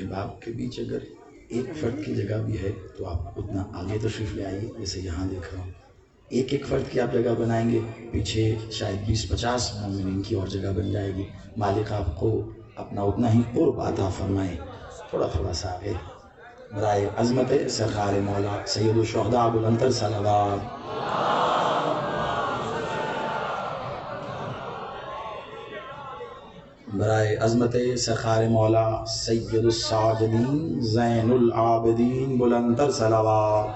احباب کے بیچ اگر ایک فرد کی جگہ بھی ہے تو آپ اتنا آگے تشریف لے آئیے. جیسے یہاں دیکھ رہا ہوں ایک ایک فرد کی آپ جگہ بنائیں گے, پیچھے شاید 20-50 مومنین کی اور جگہ بن جائے گی. مالک آپ کو اپنا اتنا ہی قرب عطا فرمائے. تھوڑا تھوڑا سا آگے برائے عظمت سرکار مولا سید الشہداء ابوالعنتر صلوات. برائے عظمت سرکار مولا سید الساجدین زین العابدین ابوالعنتر صلوات.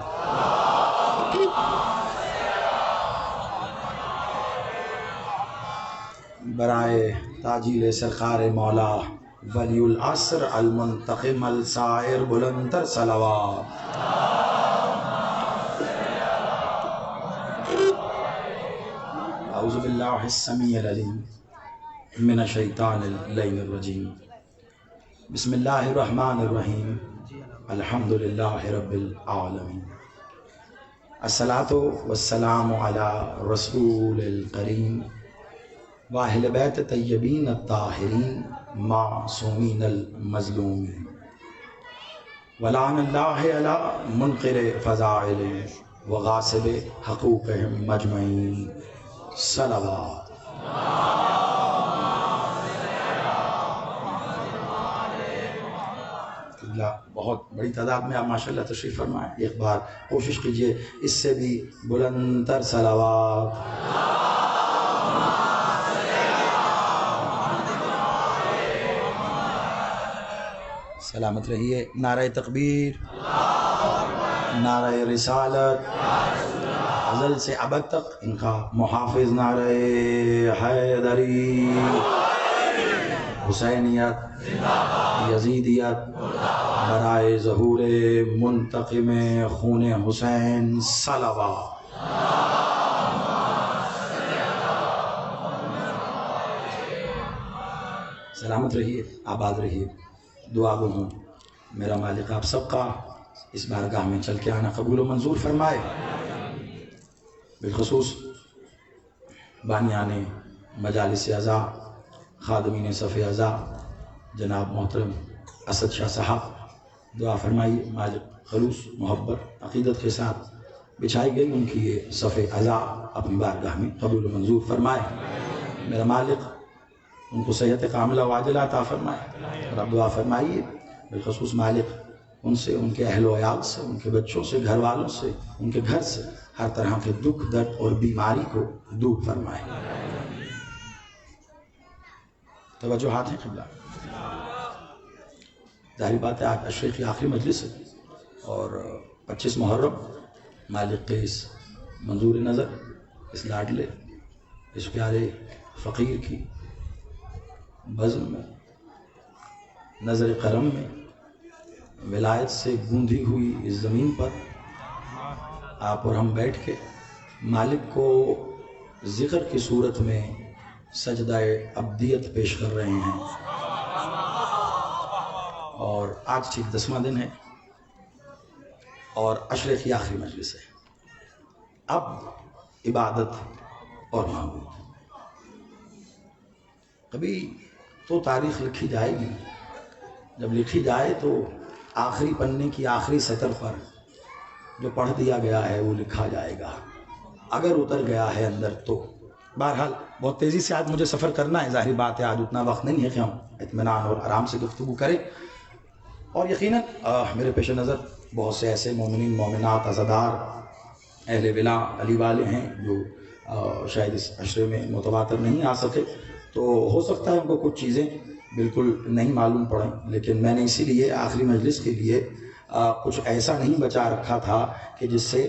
برائے تاجیل سرکار مولا ولی العصر المنتقم السائر ابوالعنتر صلوات. اعوذ باللہ السمیع العلیم من الشیطان اللعین الرجیم. بسم اللہ الرحمن الرحیم. الحمد للہ رب العالمین. الصلاة والسلام علی رسول الکریم واہل بیت طیبین الطاہرین معصومین المظلومین. ولعن اللہ علی منکر فضائل وغاصب حقوقہم مجمعین. صلوات. بہت بڑی تعداد میں آپ ماشاءاللہ تشریف فرمائیں. ایک بار کوشش کیجئے اس سے بھی بلندتر صلوات. سلامت رہیے. نعرہ تکبیر, نعرہ رسالت, ازل سے ابد تک ان کا محافظ نعرہ حیدری, حسینیت, یزیدیت, برائے ظہور منتقم خون حسین. صلوات. سلامت رہیے, آباد رہیے. دعا گو ہوں میرا مالک آپ سب کا اس بارگاہ میں چل کے آنا قبول و منظور فرمائے. بالخصوص بانیان مجالس اعضاء, خادمین صف اعضاء جناب محترم اسد شاہ صاحب, دعا فرمائی مالک خلوص محبت عقیدت کے ساتھ بچھائی گئی ان کی یہ صف اعضاء اپنی بارگاہ میں قبول و منظور فرمائے. میرا مالک ان کو صحت کاملہ واجلہ عطا فرمائے. اور اب دعا فرمائیے بالخصوص مالک ان سے, ان کے اہل و عیال سے, ان کے بچوں سے, گھر والوں سے, ان کے گھر سے ہر طرح کے دکھ درد اور بیماری کو دور فرمائے. توجہات ہیں قبلہ. ظاہر بات ہے آج عشرے کی آخری مجلس ہے اور 25 محرم مالک کے اس منظور نظر, اس لاڈلے, اس پیارے فقیر کی بزم میں, نظر کرم میں, ولایت سے گوندھی ہوئی اس زمین پر آپ اور ہم بیٹھ کے مالک کو ذکر کی صورت میں سجدہ عبدیت پیش کر رہے ہیں. اور آج ٹھیک 10واں دن ہے اور عشرے کی آخری مجلس ہے. اب عبادت اور معبود. کبھی تو تاریخ لکھی جائے گی, جب لکھی جائے تو آخری پنے کی آخری سطر پر جو پڑھ دیا گیا ہے وہ لکھا جائے گا, اگر اتر گیا ہے اندر تو. بہرحال بہت تیزی سے آج مجھے سفر کرنا ہے, ظاہر بات ہے آج اتنا وقت نہیں ہے کہ ہم اطمینان اور آرام سے گفتگو کریں. اور یقیناً میرے پیش نظر بہت سے ایسے مومنین مومنات عزادار اہل ولا علی والے ہیں جو شاید اس عشرے میں متواتر نہیں آ سکے, تو ہو سکتا ہے ان کو کچھ چیزیں بالکل نہیں معلوم پڑیں. لیکن میں نے اسی لیے آخری مجلس کے لیے کچھ ایسا نہیں بچا رکھا تھا کہ جس سے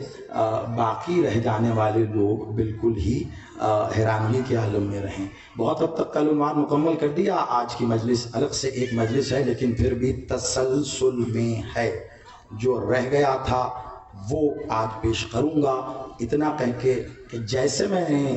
باقی رہ جانے والے لوگ بالکل ہی حیرانگی کے عالم میں رہیں. بہت حد تک کل عنوان مکمل کر دیا. آج کی مجلس الگ سے ایک مجلس ہے لیکن پھر بھی تسلسل میں ہے. جو رہ گیا تھا وہ آج پیش کروں گا. اتنا کہہ کے کہ جیسے میں نے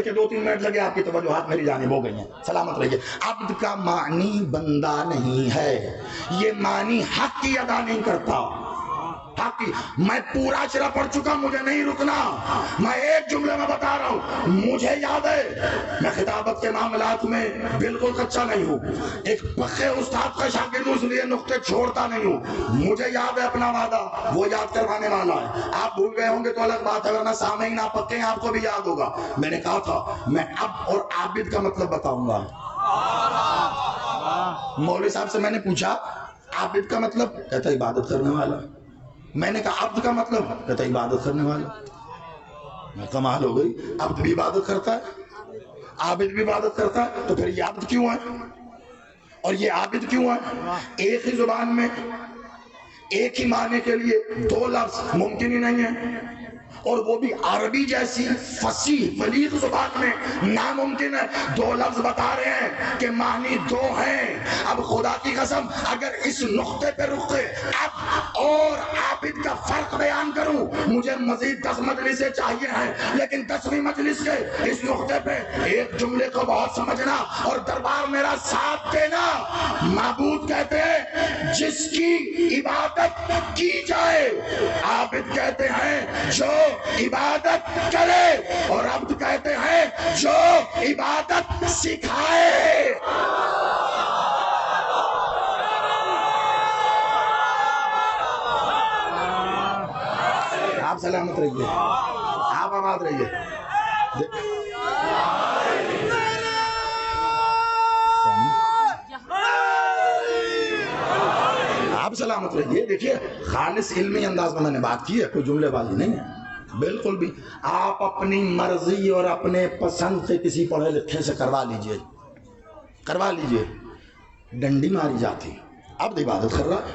دیکھیں 2-3 منٹ لگے آپ کی توجہات میری جانب ہو گئی ہیں، سلامت رہیے۔ عبد کا معنی بندہ نہیں ہے، یہ معنی حق کی ادا نہیں کرتا۔ حق کی، میں پورا شرح پڑھ چکا، مجھے نہیں رکنا، میں ایک جملے میں بتا رہا ہوں، مجھے یاد ہے میں خطابت کے معاملات میں بالکل کچا نہیں ہوں، ایک پکے استاد کا شاگرد ہوں، اس لیے نقطے چھوڑتا نہیں ہوں، مجھے یاد ہے اپنا وعدہ، وہ یاد کروانے والا ہے۔ آپ بھول گئے ہوں گے تو الگ بات ہے، ورنہ سامعین آپ پکے ہیں، آپ کو بھی یاد ہوگا۔ میں نے کہا تھا میں اب اور عابد کا مطلب بتاؤں گا۔ مولوی صاحب سے میں نے پوچھا عابد کا مطلب، کہتا عبادت کرنے والا۔ میں نے کہا عبد کا مطلب، کہتا عبادت کرنے والا۔ میں کمال ہو گئی، عبد بھی عبادت کرتا ہے، عابد بھی عبادت کرتا ہے، تو پھر یہ عبد کیوں ہے اور یہ عابد کیوں ہے؟ ایک ہی زبان میں ایک ہی معنی کے لیے 2 لفظ ممکن ہی نہیں ہے، اور وہ بھی عربی جیسی فصیح بلیغ زبان میں ناممکن ہے۔ 2 لفظ بتا رہے ہیں کہ معنی 2 ہیں۔ اب خدا کی قسم اگر اس نقطے پہ رک کے اب اور عابد کا فرق بیان کروں، مجھے مزید 10 مجلسیں چاہیے ہیں، لیکن 10ویں مجلس کے اس نقطے پہ ایک جملے کو بہت سمجھنا اور دربار میرا ساتھ دینا۔ معبود کہتے ہیں جس کی عبادت کی جائے، عابد کہتے ہیں جو عبادت کرے، اور عبد کہتے ہیں جو عبادت سکھائے۔ آپ سلامت رہیے، آپ آباد رہیے۔ آپ سلامت رہیے۔ دیکھیے خالص علمی انداز میں نے بات کی ہے، کوئی جملے بازی نہیں ہے بالکل بھی۔ آپ اپنی مرضی اور اپنے پسند سے کسی پڑھے لکھے سے کروا لیجئے، ڈنڈی ماری جاتی۔ عبد عبادت کر رہا ہے،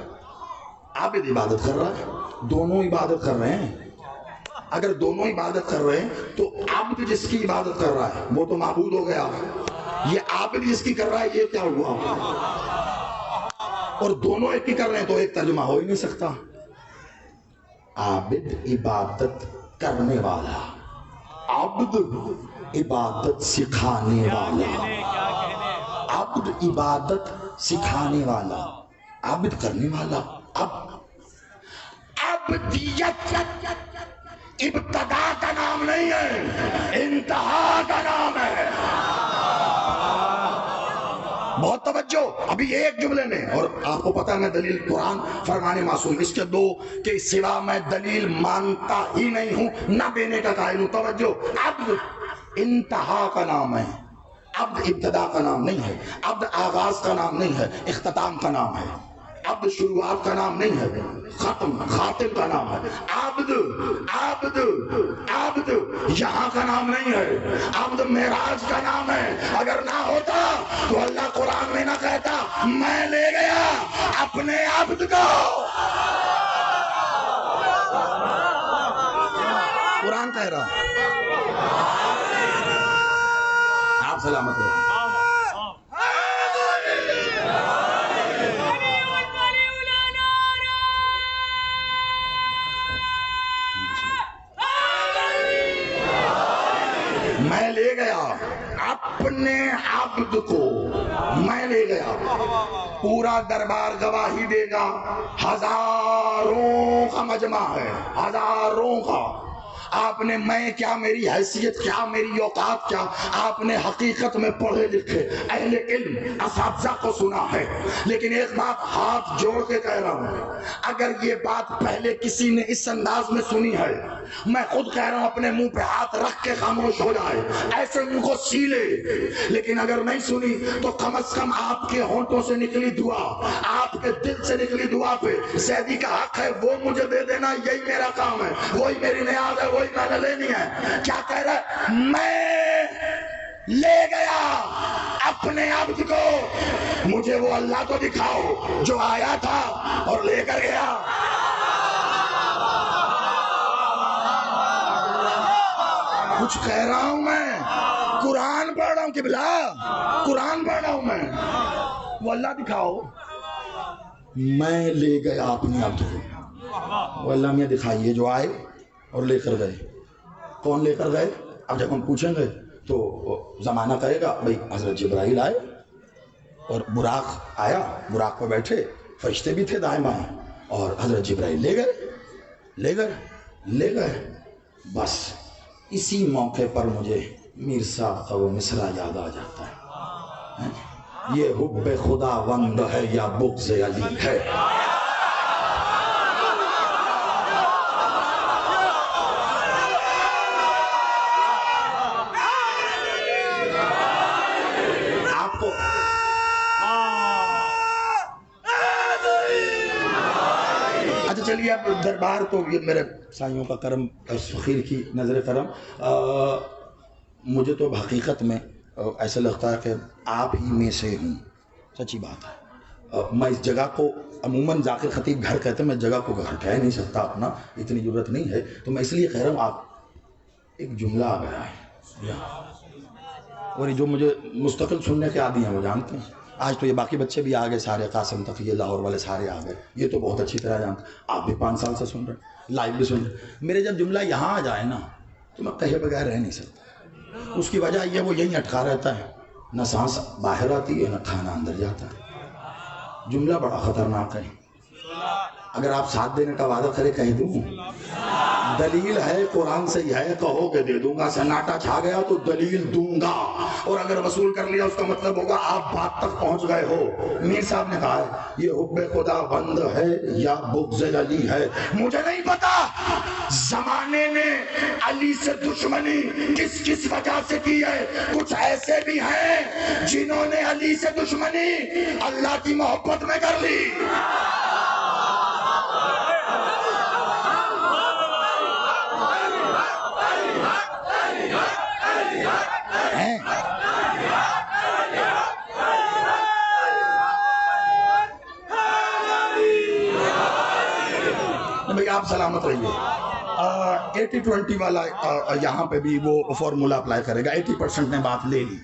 عابد عبادت کر رہا ہے، دونوں عبادت کر رہے ہیں۔ اگر دونوں عبادت کر رہے ہیں تو عبد جس کی عبادت کر رہا ہے وہ تو معبود ہو گیا، یہ عابد جس کی کر رہا ہے یہ کیا ہوا؟ اور دونوں ایک ہی کر رہے ہیں تو ایک ترجمہ ہو ہی نہیں سکتا۔ عابد عبادت کرنے والا، عبد عبادت سکھانے والا، عبد عبادت سکھانے والا، عابد کرنے والا۔ عبدیت ابتدا کا نام نہیں ہے، انتہا کا نام ہے۔ بہت توجہ، ابھی ایک جملے میں، اور آپ کو پتہ ہے میں دلیل قرآن فرمان معصوم، اس کے 2 کے سوا میں دلیل مانتا ہی نہیں ہوں، نہ دینے کا قائل ہوں۔ توجہ، عبد انتہا کا نام ہے، عبد ابتدا کا نام نہیں ہے، عبد آغاز کا نام نہیں ہے، اختتام کا نام ہے، عبد شروعات کا نام نہیں ہے، خاتم کا نام ہے۔ عبد عبد عبد یہاں کا نام نہیں ہے، عبد معراج کا نام ہے۔ اگر نہ ہوتا تو اللہ قرآن میں نہ کہتا میں لے گیا اپنے عبد کو۔ قرآن کہہ رہا، آپ سلامت ہو۔ میں لے گیا اپنے عبد کو، میں لے گیا، پورا دربار گواہی دے گا، ہزاروں کا مجمع ہے، ہزاروں کا۔ آپ نے میں کیا، میری حیثیت کیا، میری اوقات کیا، آپ نے حقیقت میں پڑھے لکھے اہل علم اساتذہ کو سنا ہے، لیکن ایک بات ہاتھ جوڑ کے کہہ رہا ہوں، اگر یہ بات پہلے کسی نے اس انداز میں سنی ہے، میں خود کہہ رہا ہوں اپنے منہ پہ ہاتھ رکھ کے خاموش ہو جائے، ایسے منہ کو سی لے۔ لیکن اگر نہیں سنی تو کم از کم آپ کے ہونٹوں سے نکلی دعا، آپ کے دل سے نکلی دعا پہ زیدی کا حق ہے، وہ مجھے دے دینا، یہی میرا کام ہے، وہی میری نیاز ہے، وہی میں نے لینی ہے۔ کیا کہہ رہا ہے؟ میں لے گیا اپنے عبد کو، مجھے وہ اللہ کو دکھاؤ جو آیا تھا اور لے کر گیا۔ کچھ کہہ رہا ہوں میں، قرآن پڑھ رہا ہوں، قبلہ قرآن پڑھ رہا ہوں میں، وہ اللہ دکھاؤ۔ میں لے گیا اپنے عبد کو، وہ اللہ میں دکھائیے جو آئے اور لے کر گئے۔ کون لے کر گئے؟ اب جب ہم پوچھیں گے تو زمانہ کہے گا بھئی حضرت جبرائیل آئے اور براق آیا، براق پہ بیٹھے، فرشتے بھی تھے دائیں بائیں، اور حضرت جبرائیل لے گئے. بس اسی موقع پر مجھے میر صاحب کا وہ مصرع یاد آ جاتا ہے، یہ حب خدا وند ہے یا بغض علی ہے. آپ کو اچھا چلیے اب دربار تو یہ میرے سائیوں کا کرم، فقیر کی نظر کرم. مجھے تو حقیقت میں ایسا لگتا ہے کہ آپ ہی میں سے ہوں، سچی بات ہے. میں اس جگہ کو عموماً ذاکر خطیب گھر کہتے ہیں، میں جگہ کو گھر کہہ نہیں سکتا اپنا، اتنی ضرورت نہیں ہے، تو میں اس لیے کہہ رہا ہوں. آپ ایک جملہ آ گیا ہے اور جو مجھے مستقل سننے کے عادی ہیں وہ جانتے ہیں. آج تو یہ باقی بچے بھی آ گئے سارے، قاسم تقی لاہور والے سارے آ گئے، یہ تو بہت اچھی طرح جانتے ہیں. آپ بھی 5 سال سے سن رہے ہیں، لائیو بھی سن رہے ہیں. میرے جب جملہ یہاں آ جائے نا تو میں کہے بغیر رہ نہیں سکتا. اس کی وجہ یہ وہ یہیں اٹکا رہتا ہے، نہ سانس باہر آتی ہے نہ کھانا اندر جاتا ہے. جملہ بڑا خطرناک ہے. اگر آپ ساتھ دینے کا وعدہ کرے کہہ دوں، دلیل ہے قرآن سے ہی ہے، کہو کہ دے دوں گا. سناٹا چھا گیا تو دلیل دوں گا، اور اگر وصول کر لیا اس کا مطلب ہوگا آپ بات تک پہنچ گئے ہو. میر صاحب نے کہا ہے یہ حب خدا بند ہے یا بغض علی ہے. مجھے نہیں پتا زمانے نے علی سے دشمنی کس کس وجہ سے کی ہے. کچھ ایسے بھی ہیں جنہوں نے علی سے دشمنی اللہ کی محبت میں کر لی. بھئی آپ سلامت رہیے. 80-20 والا یہاں پہ بھی وہ فارمولا اپلائی کرے گا. 80% نے بات لے لی.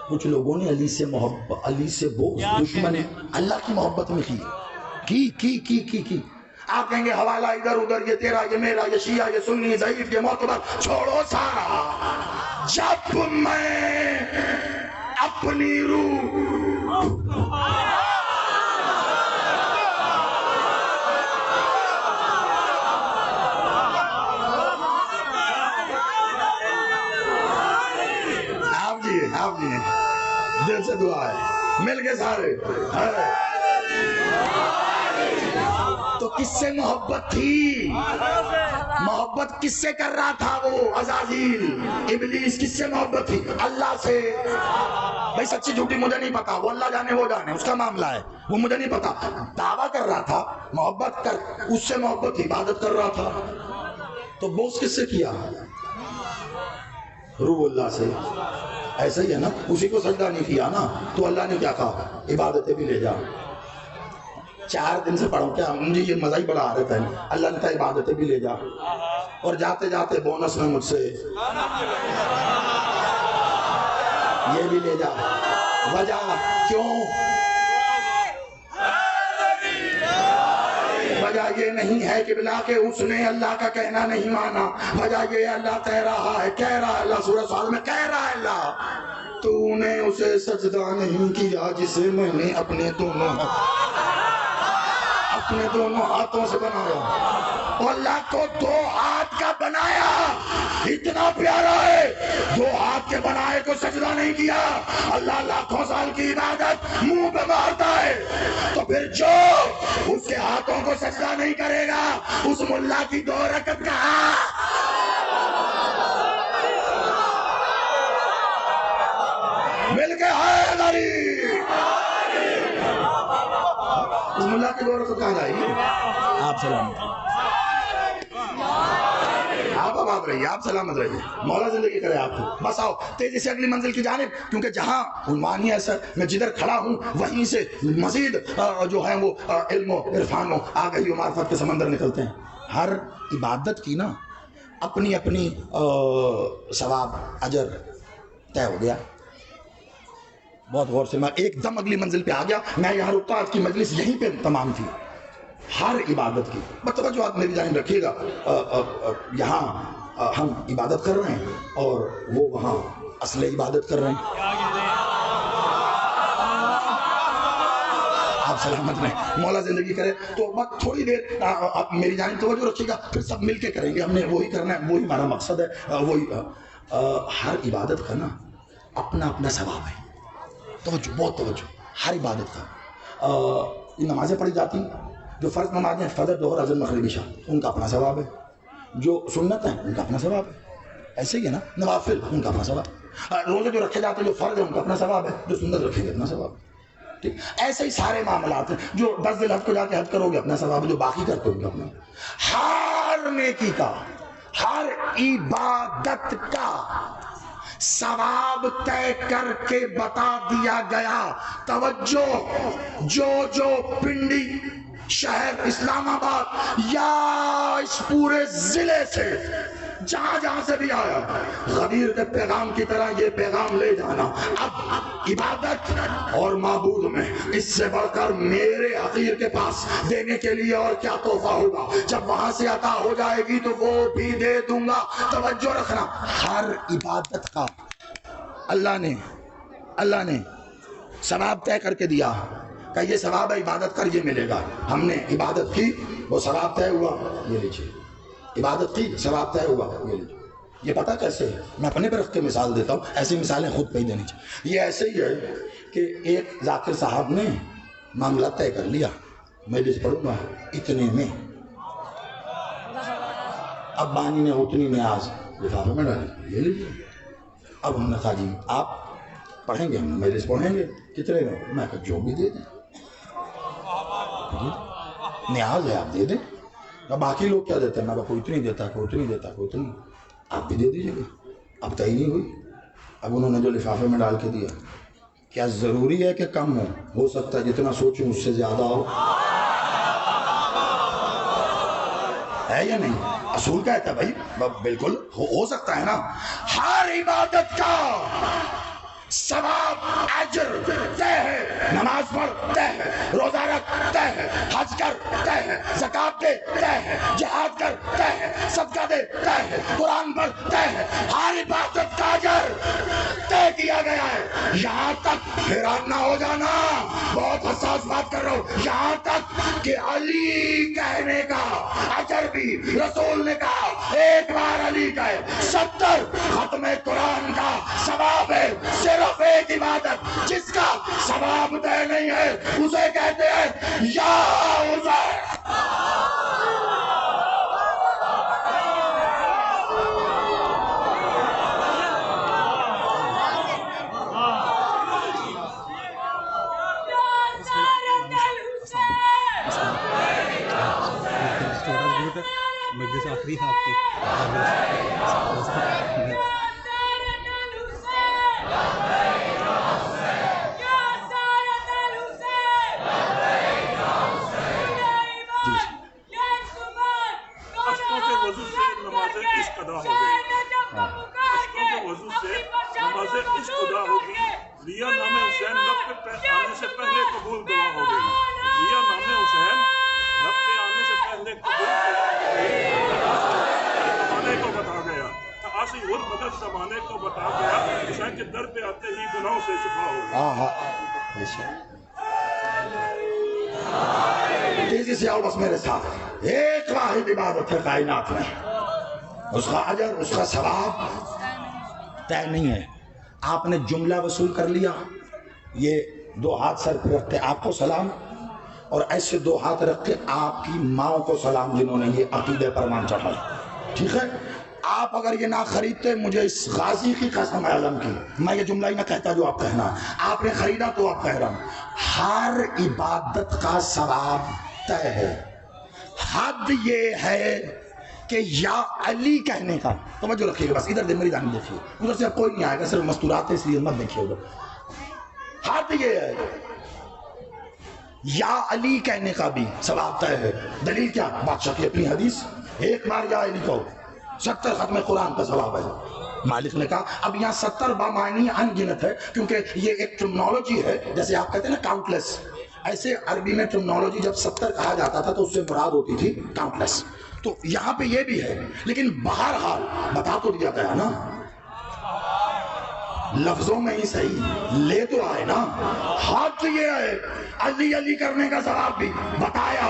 کچھ لوگوں نے علی سے محبت، علی سے بغض، دشمن اللہ کی محبت میں کی. آپ کہیں گے حوالہ ادھر ادھر، یہ تیرا یہ میرا، یہ شیعہ یہ سنی، ضعیف یہ معتبر، چھوڑو سارا. جب میں اپنی روح آپ جی دل سے دعا ہے، مل کے سارے. تو کس سے محبت تھی؟ محبت کس سے کر رہا تھا وہ عزازیل ابلیس؟ کس سے محبت تھی؟ اللہ سے. بھائی سچی جھوٹی مجھے نہیں پتا، وہ اللہ جانے وہ جانے، اس کا معاملہ ہے، وہ مجھے نہیں پتا. دعویٰ کر رہا تھا محبت کر، اس سے محبت تھی، عبادت کر رہا تھا. تو بغض کس سے کیا؟ روح اللہ سے. ایسا ہی ہے نا، اسی کو سجدہ نہیں کیا نا تو اللہ نے کیا کہا؟ عبادتیں بھی لے جا. 4 دن سے پڑھو کیا مجھے یہ مزہ ہی بڑا آ رہا ہے. اللہ نے کہا عبادتیں بھی لے جا، اور جاتے جاتے بونس میں مجھ سے یہ بھی لے جا. وجہ کیوں؟ وجہ یہ نہیں ہے کہ بلا کہ اس نے اللہ کا کہنا نہیں مانا. وجہ یہ اللہ کہہ رہا ہے اللہ سورہ سعد میں کہہ رہا ہے اللہ تو نے اسے سجدہ نہیں کیا جسے میں نے اپنے دونوں ہاتھوں سے بنایا. اور اللہ کو 2 ہاتھ کا بنایا، اتنا پیارا ہے. 2 ہاتھ کے بنائے کو سجدہ نہیں کیا. اللہ لاکھوں سال کی عبادت منہ پہ مارتا ہے. تو پھر جو اس کے ہاتھوں کو سجدہ نہیں کرے گا اس ملا کی 2 رکعت کہا. مل کے ہے غریب اس ملا کی 2 رکعت کہاں جائے گی؟ آپ سلامت آپ آباد رہیے، آپ سلامت رہیے، مولا زندگی کرے آپ کو. بس آؤ تیزی سے اگلی منزل کی جانب، کیونکہ جہاں عنوانی ہے سر میں جدھر کھڑا ہوں وہیں سے مزید جو ہیں وہ علم و عرفان و آگہی و معرفت کے سمندر نکلتے ہیں. ہر عبادت کی نا اپنی اپنی ثواب اجر طے ہو گیا. بہت غور سے میں ایک دم اگلی منزل پہ آ گیا. میں یہاں رکتا، آج کی مجلس یہیں پہ تمام تھی. ہر عبادت کی توجہ میری جانب رکھیے گا. یہاں ہم عبادت کر رہے ہیں اور وہ وہاں اصل عبادت کر رہے ہیں. آپ سلامت رہیں، مولا زندگی کرے. تو بس تھوڑی دیر آپ میری جانب توجہ رکھیے گا، پھر سب مل کے کریں گے. ہم نے وہی کرنا ہے، وہی ہمارا مقصد ہے. وہی ہر عبادت کا نا اپنا اپنا ثواب ہے. توجہ، بہت توجہ. ہر عبادت کا یہ نمازیں پڑھی جاتی ہیں، جو فرض نمازیں فجر ظہر عصر مغرب عشاء، ان کا اپنا ثواب ہے. جو سنت ہیں ان کا اپنا ثواب ہے. ایسے ہی ہے نا، نوافل ان کا اپنا ثواب. روزے جو رکھے جاتے ہیں جو فرض ہے ان کا اپنا ثواب ہے، جو سنت رکھیں گے اپنا ثواب ہے. ٹھیک، ایسے ہی سارے معاملات ہیں. جو 10 ذی الحج کو جا کے حج کرو گے اپنا ثواب ہے، جو باقی کرتے ہو گے اپنا. ہر نیکی کا، ہر عبادت کا ثواب طے کر کے بتا دیا گیا. توجہ، جو پنڈی شہر اسلام آباد یا اس پورے ضلع سے جہاں سے بھی آیا، غدیر کے پیغام کی طرح یہ پیغام لے جانا. اب عبادت اور معبود میں اس سے بڑھ کر میرے حقیر کے پاس دینے کے لیے اور کیا تحفہ ہوگا. جب وہاں سے عطا ہو جائے گی تو وہ بھی دے دوں گا. توجہ رکھنا، ہر عبادت کا اللہ نے ثواب طے کر کے دیا کہ یہ ثواب ہے، عبادت کر، یہ ملے گا. ہم نے عبادت کی، وہ ثواب طے ہوا، یہ لیجیے. عبادت کی، ثواب طے ہوا، یہ لیجیے. یہ پتہ کیسے ہے؟ میں اپنے پہ رکھ کے مثال دیتا ہوں، ایسی مثالیں خود پہ ہی دینی چاہیے. یہ ایسے ہی ہے کہ ایک ذاکر صاحب نے معاملہ طے کر لیا، میں جس پڑھوں گا اتنے میں. اب بانی نے اتنی نیاز لفافے میں ڈالی، یہ لیجیے. اب ہم نے کہا جی آپ پڑھیں گے، ہم مجلس پڑھیں گے، کتنے میں؟ میں کہا جو بھی دے دیں، نیاز ہے آپ دے دیں. اب باقی لوگ کیا دیتے ہیں؟ میں کہا کوئی اتنی دیتا، کوئی اتنی دیتا، کوئی اتنی. آپ بھی دے دیجیے گا. اب طے نہیں ہوئی. اب انہوں نے جو لفافے میں ڈال کے دیا، کیا ضروری ہے کہ کم ہو سکتا ہے جتنا سوچوں اس سے زیادہ ہو، ہے یا نہیں؟ اصول کہتا ہے بھائی، بالکل ہو سکتا ہے نا. ہر عبادت کا ثواب اجر طے ہے. نماز پڑھ طے ہے، روزہ رکھ طے ہے، حج کر طے ہے، زکات دے طے ہے، جہاد کر طے ہے، صدقہ دے طے ہے، قرآن پڑھ طے ہے. ہر عبادت کا اجر طے کیا گیا ہے. یہاں تک حیران نہ ہو جانا، بہت حساس بات کر رہا ہوں، یہاں تک کہ علی کہنے کا اجر بھی رسول نے کہا ایک بار علی کہے 70 ختم قرآن کا ثواب ہے. صرف ایک عبادت جس کا ثواب طے نہیں ہے اسے کہتے ہیں یا عزیر. مجلس آخری ہے آپ کی. لیا نام حسین لب پہ آنے سے پہلے قبول دعا ہو گئی. لیا نام حسین لب پہ آنے سے پہلے قبول زمانے کو بتا گیا. آسی اور مدد زمانے کو بتا گیا. حسین کے در پہ آتے ہی گناہوں سے شفا ہو گئی. تیزی سے آؤ بس میرے ساتھ. ایک واحد عبادت ہے کائنات میں، اس کا اجر، اس کا ثواب طے نہیں ہے. آپ نے جملہ وصول کر لیا، یہ 2 ہاتھ سر پہ رکھ کے آپ کو سلام، اور ایسے 2 ہاتھ رکھ کے آپ کی ماں کو سلام جنہوں نے یہ عقیدے پرمان چڑھائی. ٹھیک ہے؟ آپ اگر یہ نہ خریدتے، مجھے اس غازی کی قسم علم کی، میں یہ جملہ ہی نہ کہتا جو آپ کہنا. آپ نے خریدا تو آپ کہہ رہا ہوں. ہر عبادت کا ثواب طے ہے. حد یہ ہے کہ یا علی کہنے کا، توجہ رکھیے گا بس ادھر دے میری جانب دیکھیے، ادھر سے اب کوئی نہیں آئے گا، صرف مستورات ہے اس لیے مت دیکھیے ادھر. حد یہ ہے یا علی کہنے کا بھی ثواب طے ہے. دلیل کیا؟ بادشاہ کی اپنی حدیث، ایک بار یا علی کہو 70 ختم قرآن کا ثواب ہے. مالک نے کہا. اب یہاں 70 بامعنی انگنت ہے، کیونکہ یہ ایک ٹرمنالوجی ہے، جیسے آپ کہتے ہیں نا کاؤنٹلیس، ایسے عربی میں ٹرمنالوجی جب 70 کہا جاتا تھا تو اس سے مراد ہوتی تھی کاؤنٹلیس. تو یہاں پہ یہ بھی ہے، لیکن بہرحال بتا تو دیا گیا نا. لفظوں میں ہی صحیح لے تو آئے نا، ہاتھ لیے آئے، علی علی کرنے کا ثواب بھی بتایا،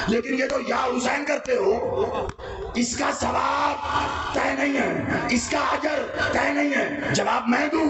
لیکن یہ تو یا حسین کرتے ہو، اس کا ثواب طے نہیں ہے، اس کا اجر طے نہیں ہے۔ جواب میں دوں،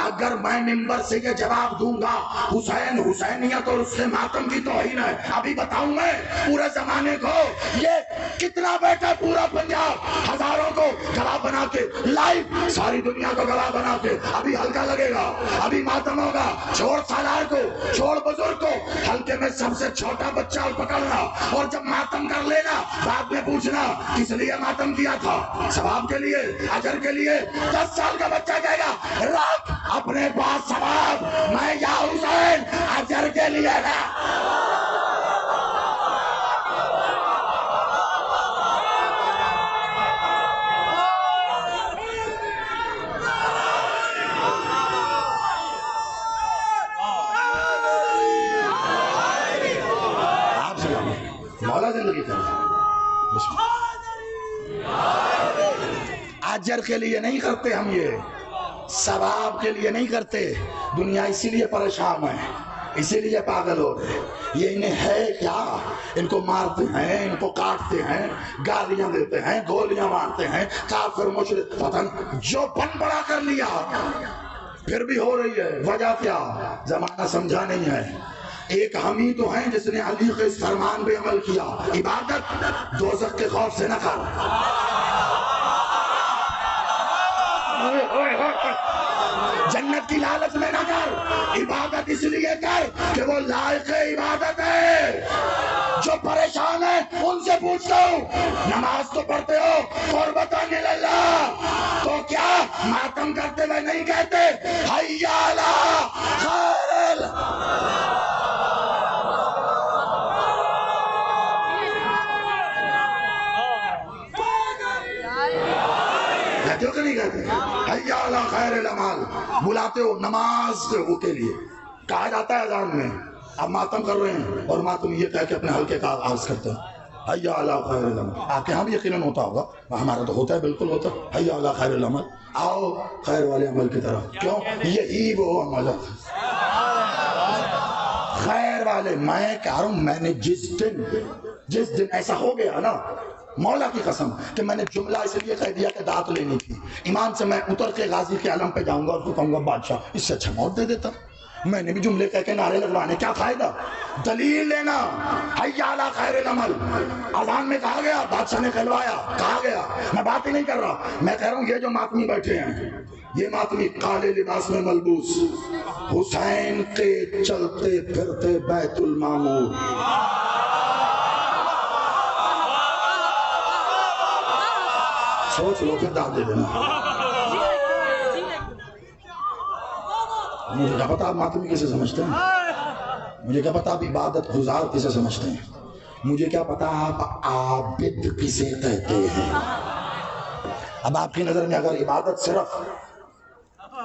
اگر میں منبر سے یہ جواب دوں گا حسین حسینیت اور اس کے ماتم کی توہین ہے، ابھی بتاؤں میں پورے زمانے کو، یہ کتنا بیٹا پورا پنجاب ہزاروں کو گواہ بنا کے، لائیو ساری دنیا کو گواہ بنا کے، ابھی ہلکا لگے گا، ابھی ماتم ہوگا، چھوڑ سالار کو، چھوڑ بزرگ کو، ہلکے میں سب سے چھوٹا بچہ پکڑنا، اور جب ماتم کر لینا بعد میں پوچھنا کس لیے ماتم کیا تھا، ثواب کے لیے، اجر کے لیے۔ 10 سال کا بچہ کہے گا رکھ اپنے پاس ثواب، میں یا حسین اجر کے لیے نا۔ مولا زندگی کرے، اجر کے لیے نہیں کرتے ہم، یہ ثواب کے لیے نہیں کرتے۔ دنیا اسی لیے پریشان ہے، اسی لیے پاگل ہو رہے، یہ انہیں ہے کیا، ان کو مارتے ہیں، ان کو کاٹتے ہیں، گالیاں دیتے ہیں، گولیاں مارتے ہیں، کافر مشرک پتن جو بن بڑا کر لیا، پھر بھی ہو رہی ہے۔ وجہ کیا؟ زمانہ سمجھا نہیں ہے۔ ایک ہم ہی تو ہیں جس نے علی کے اس فرمان پہ عمل کیا، عبادت دوزخ کے خوف سے نہ کر، جنت کی لالچ میں نہ کر، عبادت اس لیے کر کہ وہ لائق عبادت ہے۔ جو پریشان ہیں ان سے پوچھتا ہوں، نماز تو پڑھتے ہو قربتاً اللہ، تو کیا ماتم کرتے ہوئے نہیں کہتے حی علی خیر کہتے ہو کہ نہیں کہتے؟ حی علی خیر العمال بلاتے ہو نماز کے لیے، کہا جاتا ہے اذان میں۔ اب ماتم کر رہے ہیں اور ماتم یہ کہہ کے اپنے حلقے کا آغاز کرتے ہیں، حی علی خیر العمال۔ آپ کے ہاں بھی یقیناً ہوتا ہوگا، ہمارا تو ہوتا ہے، بالکل ہوتا ہے، حی علی خیر العمال، آؤ خیر والے عمل کی طرف۔ کیوں؟ یہی وہ عمل ہے خیر والے۔ میں کہہ رہا ہوں، میں نے جس دن ایسا ہو گیا نا، مولا کی قسم کہ میں نے جملہ اس لیے کہہ دیا کہ دعوت لینی تھی، ایمان سے میں اتر کے غازی کے علم پہ جاؤں گا اور کہوں گا بادشاہ اس سے اچھا موت دے دیتا۔ میں نے بھی جملے کہہ کے نعرے لگوانے، کیا فائدہ؟ دلیل لینا، حی علی خیر العمل اذان میں کہا گیا، بادشاہ نے کہلوایا، کہا گیا۔ میں بات ہی نہیں کر رہا، میں کہہ رہا ہوں یہ جو ماتمی بیٹھے ہیں، یہ ماتمی کالے لباس میں ملبوس، حسین کے چلتے پھرتے بیت المعمور، سوچ لو پھر داد دے دینا۔ مجھے کیا پتا آپ ماتمی کسے سمجھتے ہیں، مجھے کیا پتا آپ عبادت گزار کسے سمجھتے ہیں، مجھے کیا پتا آپ عابد کسے کہتے ہیں۔ اب آپ کی نظر میں اگر عبادت صرف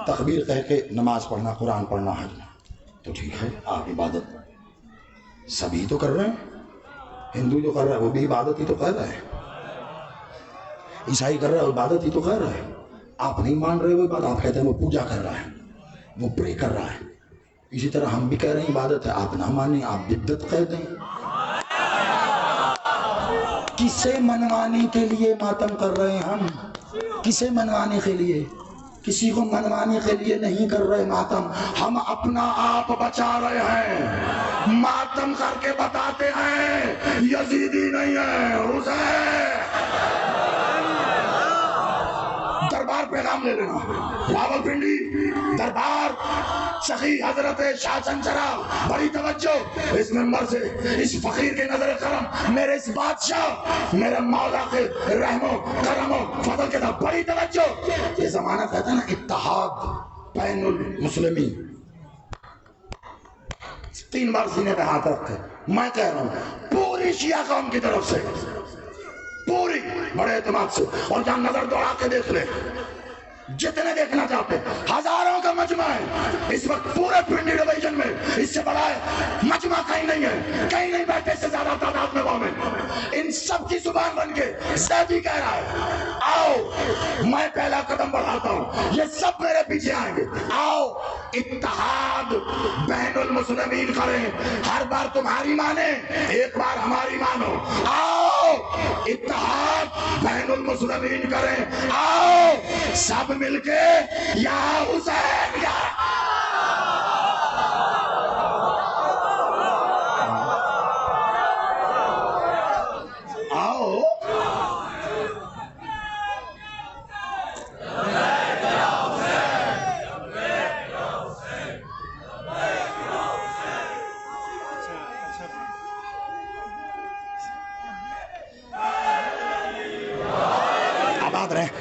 تکبیر کہہ کے نماز پڑھنا، قرآن پڑھنا ہے تو ٹھیک ہے، آپ عبادت سبھی تو کر رہے ہیں، ہندو جو کر رہا ہے وہ بھی عبادت ہی تو کر رہا ہے، عیسائی کر رہا ہے عبادت ہی تو کر رہا ہے۔ آپ نہیں مان رہے وہ بات، آپ کہتے ہیں وہ پوجا کر رہا ہے، وہ پرے کر رہا ہے۔ اسی طرح ہم بھی کہہ رہے ہیں عبادت ہے، آپ نہ مانیں، آپ بدعت کہہ دیں۔ کسے منوانے کے لیے ماتم کر رہے ہیں ہم؟ کسے منوانے کے لیے؟ کسی کو منوانے کے لیے نہیں کر رہے ماتم، ہم اپنا آپ بچا رہے ہیں۔ ماتم کر کے بتاتے ہیں یزیدی نہیں ہے، حسین۔ دربار پیغام لے لینا، راول پنڈی دربار سخی حضرت شاہ چنچرا، بڑی توجہ اس منبر سے، اس فقیر کے نظر کرم، میرے اس بادشاہ، میرے مولا کے رحم و کرم و فضل کے ساتھ بڑی توجہ۔ یہ زمانہ کہتا ہے نا اتحاد بین المسلمین، 3 بار سینے پہ ہاتھ رکھتے، میں کہہ رہا ہوں پوری شیعہ قوم کی طرف سے، پوری بڑے اعتماد سے، اور جہاں نظر دوڑا کے دیکھ لے جتنے دیکھنا چاہتے ہزاروں کا مجمع ہے اس وقت پورے پنڈی ڈویژن میں، اس سے بڑا ہے مجمع کہیں نہیں ہے، کہیں نہیں بیٹھے سے زیادہ تعداد میں مومن۔ ان سب کی زبان بن کے زیدی کہہ رہا ہے آؤ میں پہلا قدم بڑھاتا ہوں، یہ سب میرے پیچھے آئیں گے، آؤ اتحاد بین المسلمین کریں، ہر بار تمہاری مانے ایک بار ہماری مانو، آؤ اتحاد بین المسلمین کریں، آؤ سب مل کے یا حسین یا آؤ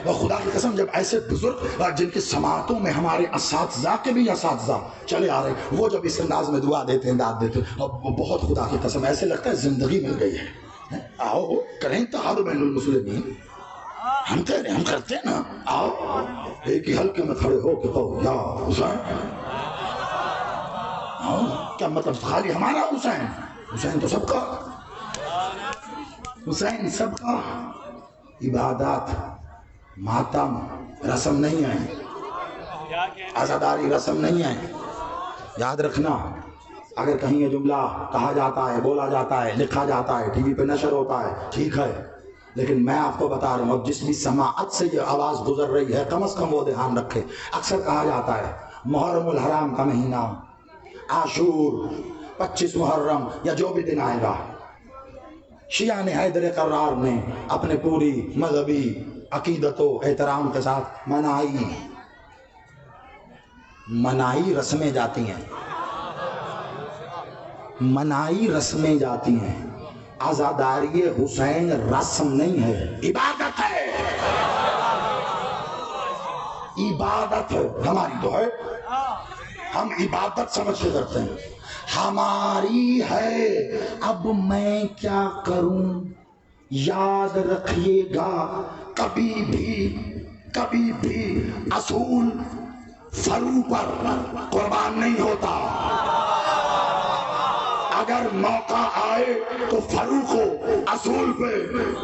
وہ خدا کی قسم جب ایسے بزرگ جن کی سماعتوں میں ہمارے اساتذہ کے بھی اساتذہ چلے آ رہے ہیں، وہ جب اس انداز میں دعا دیتے ہیں، داد دیتے ہیں، وہ بہت خدا کی قسم ایسے لگتا ہے زندگی مل گئی ہے۔ آؤ کریں اتحاد بین المسلمین، ہم کہہ رہے ہیں، ہم کرتے ہیں نا، آؤ ایک ہی حلقے میں کھڑے ہو کے کہو یا حسین۔ کیا مطلب خالی ہمارا حسین؟ حسین تو سب کا، حسین سب کا۔ عبادات ماتم رسم نہیں ہے، عزاداری رسم نہیں ہے۔ یاد رکھنا اگر کہیں یہ جملہ کہا جاتا ہے، بولا جاتا ہے، لکھا جاتا ہے، ٹی وی پہ نشر ہوتا ہے، ٹھیک ہے، لیکن میں آپ کو بتا رہا ہوں اب جس بھی سماعت سے یہ آواز گزر رہی ہے کم از کم وہ دھیان رکھے۔ اکثر کہا جاتا ہے محرم الحرام کا مہینہ، عاشور، 25 محرم یا جو بھی دن آئے گا، شیعہ نے حیدر قرار نے اپنے پوری مذہبی عقیدت و احترام کے ساتھ منائی رسمیں جاتی ہیں، منائی رسمیں جاتی ہیں۔ عزاداری حسین رسم نہیں ہے، عبادت ہے، عبادت ہے۔ ہماری تو ہے، ہم عبادت سمجھ کے کرتے ہیں، ہماری ہے۔ اب میں کیا کروں؟ یاد رکھیے گا کبھی بھی اصول فرو پر قربان نہیں ہوتا۔ اگر موقع آئے تو فرو کو اصول پہ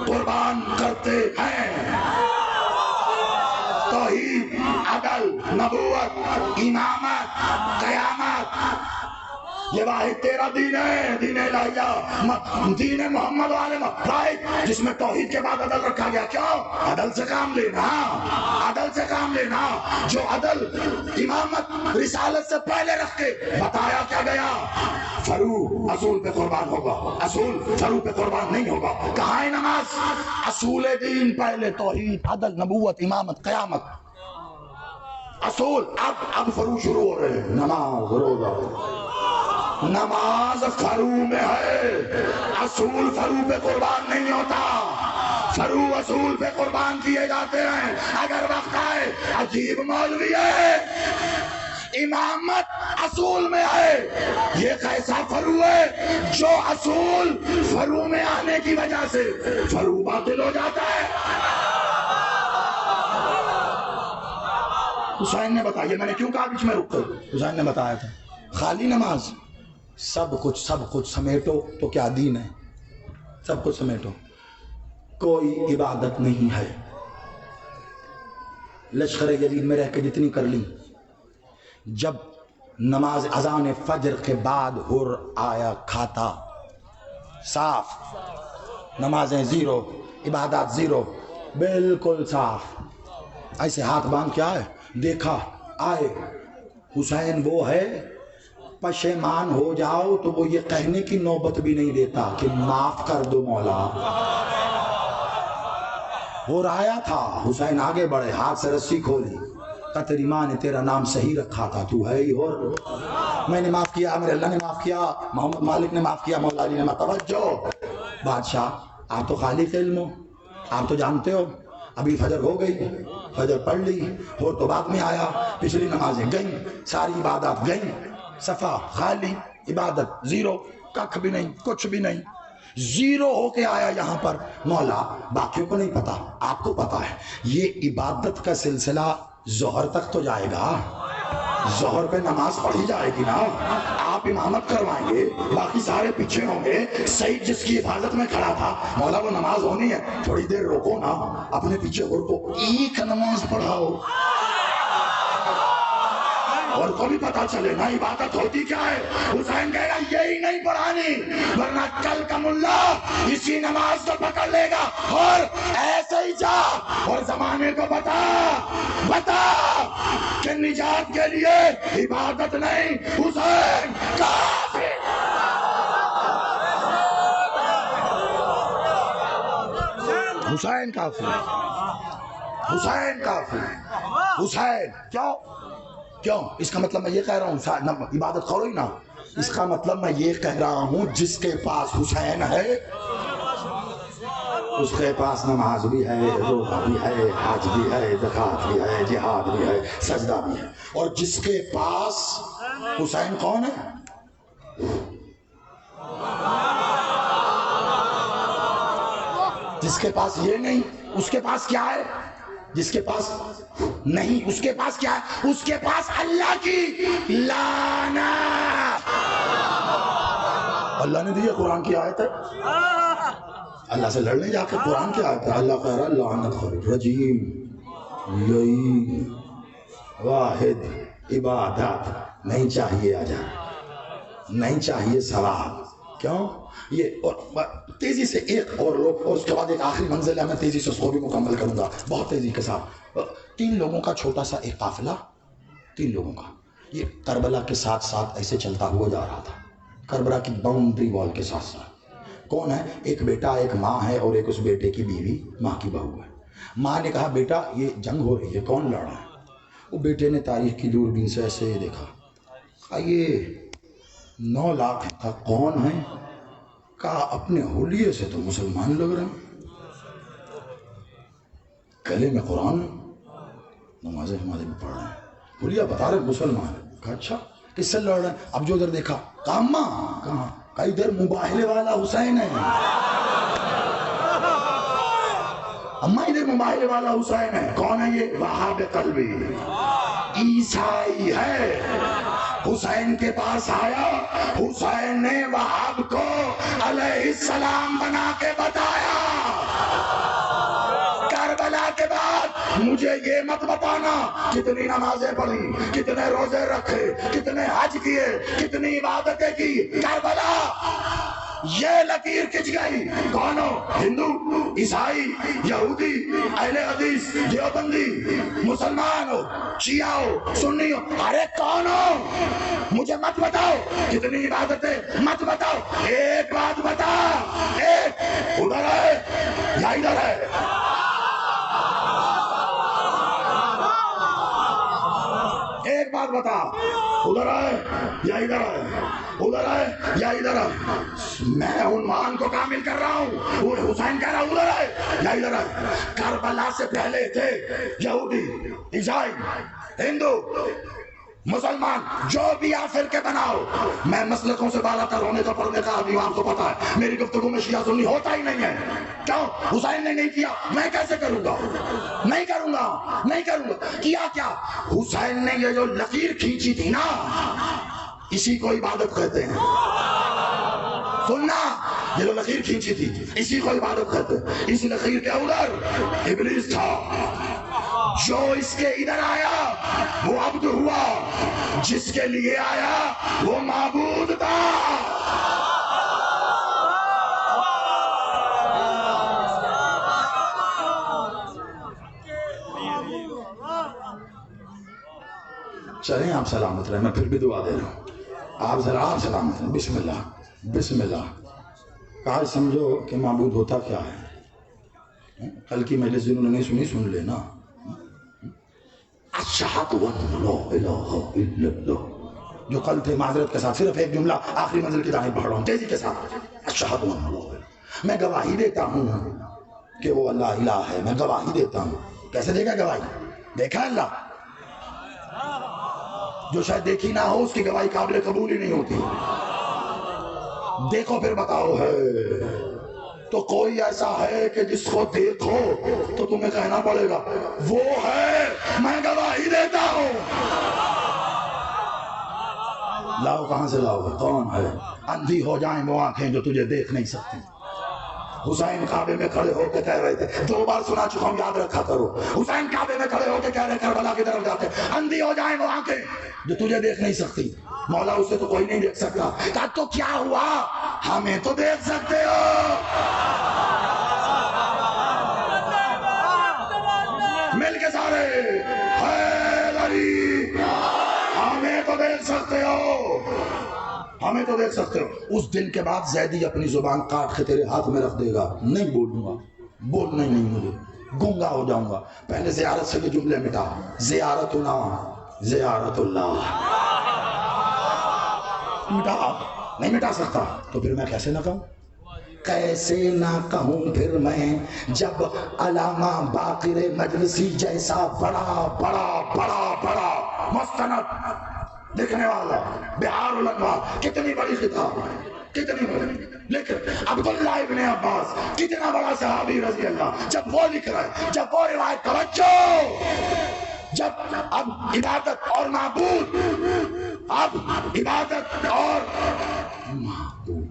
قربان کرتے ہیں۔ توحید، عدل، نبوت، امامت، قیامت، یہ واحد تیرا دین ہے، دین الہیہ، دین محمد والے رائٹ، جس میں توحید کے بعد عدل رکھا گیا۔ کیوں؟ عدل سے کام لینا، عدل سے کام لینا۔ جو عدل امامت رسالت سے پہلے رکھ کے بتایا کیا گیا، فرو اصول پہ قربان ہوگا، اصول فرو پہ قربان نہیں ہوگا۔ کہاں ہے نماز؟ اصول دین پہلے، توحید، عدل، نبوت، امامت، قیامت، اصول۔ اب فرو شروع ہو رہے ہیں، نماز، روزہ۔ نماز فرو میں ہے، اصول فرو پہ قربان نہیں ہوتا، فرو اصول پہ قربان کیے جاتے ہیں۔ اگر وقت آئے، عجیب مولوی ہے، امامت اصول میں ہے، یہ کیسا فرو ہے جو اصول فرو میں آنے کی وجہ سے فرو باطل ہو جاتا ہے۔ حسین نے بتایا، میں نے کیوں کہا بیچ میں رک کر، حسین نے بتایا تھا خالی نماز، سب کچھ سمیٹو تو کیا دین ہے، سب کچھ سمیٹو، کوئی عبادت نہیں ہے۔ لشکر جدید میں رہ کے جتنی کر لی، جب نماز اذان فجر کے بعد ہر آیا کھاتا، صاف، نمازیں زیرو، عبادات زیرو، بالکل صاف، ایسے ہاتھ باندھ کے آئے، دیکھا آئے، حسین وہ ہے، پشیمان ہو جاؤ تو وہ یہ کہنے کی نوبت بھی نہیں دیتا کہ معاف کر دو مولا۔ ہو رہا تھا، حسین آگے بڑھے، ہاتھ سے رسی کھولی، کہ تیری ماں نے تیرا نام صحیح رکھا تھا، تو ہے ہی، اور میں نے معاف کیا، میرے اللہ نے معاف کیا، محمد مالک نے معاف کیا، مولا علی نے معاف۔ توجہ بادشاہ، آپ تو خالق علم ہو، آپ تو جانتے ہو، ابھی فجر ہو گئی، فجر پڑھ لی، اور تو بعد میں آیا، پچھلی نمازیں گئیں، ساری عبادات گئیں، صفا خالی، عبادت زیرو، کچھ بھی نہیں، کچھ بھی نہیں، زیرو ہو کے آیا یہاں پر۔ مولا باقیوں کو نہیں پتا، آپ کو پتا ہے، یہ عبادت کا سلسلہ ظہر تک تو جائے گا، ظہر پہ نماز پڑھی جائے گی نا، آپ امامت کروائیں گے، باقی سارے پیچھے ہوں گے، سعید جس کی حفاظت میں کھڑا تھا، مولا وہ نماز ہونی ہے، تھوڑی دیر روکو نا، اپنے پیچھے اور کو ایک نماز پڑھاؤ، اور کو بھی پتا چلے نا عبادت ہوتی کیا ہے۔ حسین کہے گا یہی نہیں پڑھانی، ورنہ کل کا ملا اسی نماز کو پکڑ لے گا، اور ایسے ہی جا اور زمانے کو بتا کہ نجات کے لیے عبادت نہیں، حسین کافر۔ حسین کافر، حسین کافر، حسین کیوں؟ اس کا مطلب میں یہ کہہ رہا ہوں عبادت کرو ہی نا، اس کا مطلب میں یہ کہہ رہا ہوں جس کے پاس حسین ہے اس کے پاس نماز بھی ہے، روزہ بھی ہے، حج بھی ہے، زکوٰۃ بھی ہے، جہاد بھی ہے، سجدہ بھی ہے، اور جس کے پاس حسین کون ہے؟ جس کے پاس یہ نہیں، اس کے پاس کیا ہے؟ جس کے پاس نہیں، اس کے پاس کیا ہے؟ اس کے پاس اللہ کی لعنت۔ اللہ نے دی ہے، قرآن کی آیت ہے، اللہ سے لڑنے جا کے قرآن کی آیت ہے، اللہ کہہ رہا ہے لعنت خور رجیم، یہی واحد عبادت نہیں چاہیے اجر، نہیں چاہیے ثواب۔ کیوں؟ یہ اور تیزی سے ایک اور لوگ، اور اس کے بعد ایک آخری منزل ہے، میں تیزی سے اس کو بھی مکمل کروں گا بہت تیزی کے ساتھ۔ 3 لوگوں کا چھوٹا سا ایک قافلہ، 3 لوگوں کا، یہ کربلا کے ساتھ ساتھ ایسے چلتا ہوا جا رہا تھا، کربلا کی باؤنڈری وال کے ساتھ ساتھ۔ کون ہے؟ ایک بیٹا، ایک ماں ہے، اور ایک اس بیٹے کی بیوی، ماں کی بہو ہے۔ ماں نے کہا بیٹا یہ جنگ ہو رہی ہے، کون لڑ رہا ہے؟ وہ بیٹے نے تاریخ کی دوربین سے ایسے دیکھا، کہا یہ 9 لاکھ کا کون ہے؟ کہا اپنے حلیے سے تو مسلمان لگ رہے ہیں، گلے میں قرآن، نمازیں ہمارے میں پڑھ رہے ہیں، حلیہ بتا رہے مسلمان۔ کہا اچھا کس سے لڑ رہے ہیں؟ اب جو ادھر دیکھا، کہا اماں، کہاں؟ کہا ادھر مباہلے والا حسین ہے، اماں ادھر مباہلے والا حسین ہے۔ کون ہے یہ؟ وہاب قلبی، عیسائی ہے۔ حسین کے پاس آیا، حسین نے وہاب کو علیہ السلام بنا کے بتایا، کربلا کے بعد مجھے یہ مت بتانا کتنی نمازیں پڑھی، کتنے روزے رکھے، کتنے حج کیے، کتنی عبادتیں کی، کربلا یہ لکیر کھنچ گئی۔ کون ہو؟ ہندو، عیسائی، یہودی، اہل حدیث، دیوبندی، مسلمان ہو، شیعہ ہو، سنی ہو، ارے کون ہو؟ مجھے مت بتاؤ کتنی عبادتیں، مت بتاؤ، ایک بات بتا، ایک ادھر ہے یا ادھر ہے؟ ایک بات بتا، ادھر ہے یا ادھر ہے؟ ادھر ہے یا ادھر ہے؟ میں عنوان کو کامل کر رہا ہوں، وہ حسین کہہ رہا ادھر ہے یا ادھر ہے؟ کربلا سے پہلے تھے یہودی، عیسائی، ہندو، مسلمان، جو بھی آفر کے بناؤ، میں مسلکوں سے بالا تر ہونے کا پڑھنے کا آدمی، آپ کو پتا ہے میری گفتگو میں شیعہ سنی ہوتا ہی نہیں ہے۔ کیوں؟ حسین نے نہیں کیا، میں کیسے کروں گا؟ نہیں کروں گا، نہیں کروں گا۔ کیا کیا؟ حسین نے یہ جو لکیر کھینچی تھی نا، اسی کو عبادت کہتے ہیں۔ سننا، یہ جو لکیر کھینچی تھی اسی کو عبادت کہتے ہیں۔ اس لکیر کے ادھر ابلیس تھا، جو اس کے ادھر آیا وہ عبد ہوا، جس کے لیے آیا وہ معبود تھا۔ چلیں آپ سلامت رہیں، میں پھر بھی دعا دے رہا ہوں، آپ ذرا آپ سلامت رہیں۔ بسم اللہ، بسم اللہ۔ کہا سمجھو کہ معبود ہوتا کیا ہے؟ کل کی مجلس جنہوں نے نہیں سنی سن لینا۔ اشہد ان لا الہ الا اللہ، جو کل تھے معذرت کے ساتھ صرف ایک جملہ آخری منزل کی داخل پڑھ رہا ہوں تیزی کے ساتھ۔ اشہد ان لا الہ الا اللہ، میں گواہی دیتا ہوں کہ وہ اللہ الہ ہے، میں گواہی دیتا ہوں۔ کیسے دے گا گواہی؟ دیکھا اللہ؟ جو شاید دیکھی نہ ہو اس کی گواہی قابل قبول ہی نہیں ہوتی۔ دیکھو پھر بتاؤ ہے، تو کوئی ایسا ہے کہ جس کو دیکھو تو تمہیں کہنا پڑے گا وہ ہے، میں گواہی دیتا ہوں۔ لاؤ، کہاں سے لاؤ گے؟ کون ہے؟ اندھی ہو جائیں وہ آنکھیں جو تجھے دیکھ نہیں سکتی۔ حسین کعبے میں کھڑے ہو کے کہہ رہے تھے، 2 بار سنا چکا ہوں، یاد رکھا کرو۔ حسین کعبے میں کھڑے ہو کے کہہ رہے تھے کربلا کی طرف جاتے، اندھی ہو جائیں وہ آنکھیں جو تجھے دیکھ نہیں سکتی۔ مولا اسے تو کوئی نہیں دیکھ سکتا۔ کہا تو کیا ہوا؟ ہمیں تو دیکھ سکتے ہو۔ مل کے سارے حیدری، ہمیں تو دیکھ سکتے ہو، ہمیں تو دیکھ سکتے ہو۔ اس دن کے بعد زیدی اپنی زبان کاٹ کے تیرے ہاتھ میں رکھ دے گا، نہیں بولوں گا، بولنا ہی نہیں مجھے، گنگا ہو جاؤں گا۔ پہلے زیارت سے یہ جملے مٹا، زیارتنا زیارت اللہ، مٹا، نہیں مٹا سکتا تو پھر میں کیسے نہ کہوں؟ کیسے نہ کہوں پھر میں، جب علامہ باقر مجلسی جیسا بڑا بڑا بڑا بڑا مستند لکھنے والا، بہار الانوار کتنی بڑی کتاب ہے، کتنی بڑی، لیکن عبداللہ ابن عباس کتنا بڑا صحابی رضی اللہ، جب وہ لکھ رہا ہے، جب وہ روایت، توجہ، جب اب عبادت اور معبود، اب عبادت اور معبود،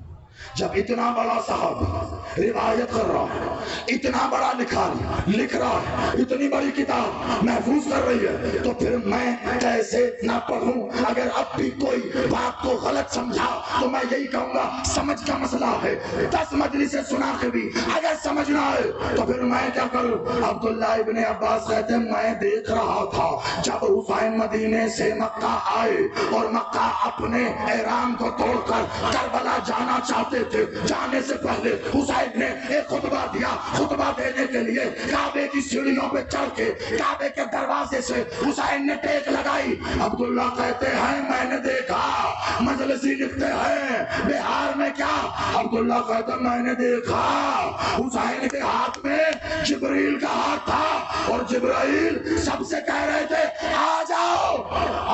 جب اتنا بڑا صحابی روایت کر رہا ہے، اتنا بڑا لکھاری لکھ رہا ہے، اتنی بڑی کتاب محفوظ کر رہی ہے، تو پھر میں کیسے نہ پڑھوں؟ اگر اب بھی کوئی بات کو غلط سمجھا تو میں یہی کہوں گا سمجھ کا مسئلہ ہے، 10 مجلسیں سنا کے بھی اگر سمجھ نہ آئے تو پھر میں کیا کروں؟ عبداللہ ابن عباس کہتے ہیں میں دیکھ رہا تھا جب حسین مدینے سے مکہ آئے اور مکہ اپنے احرام کو توڑ کر کربلا جانا چاہتے تھے، جانے سے پہلے حسین نے ایک خطبہ دیا، خطبہ دینے کے لیے کعبے کی سیڑھیوں پہ چڑھ کے کعبے کے دروازے سے حسین نے ٹیک لگائی۔ عبداللہ کہتے ہیں میں نے دیکھا، مجلسی لکھتے ہیں بہار میں کیا، عبداللہ کہتے ہیں میں نے دیکھا حسین کے ہاتھ میں جبریل کا ہاتھ تھا اور جبرائیل سب سے کہہ رہے تھے آ جاؤ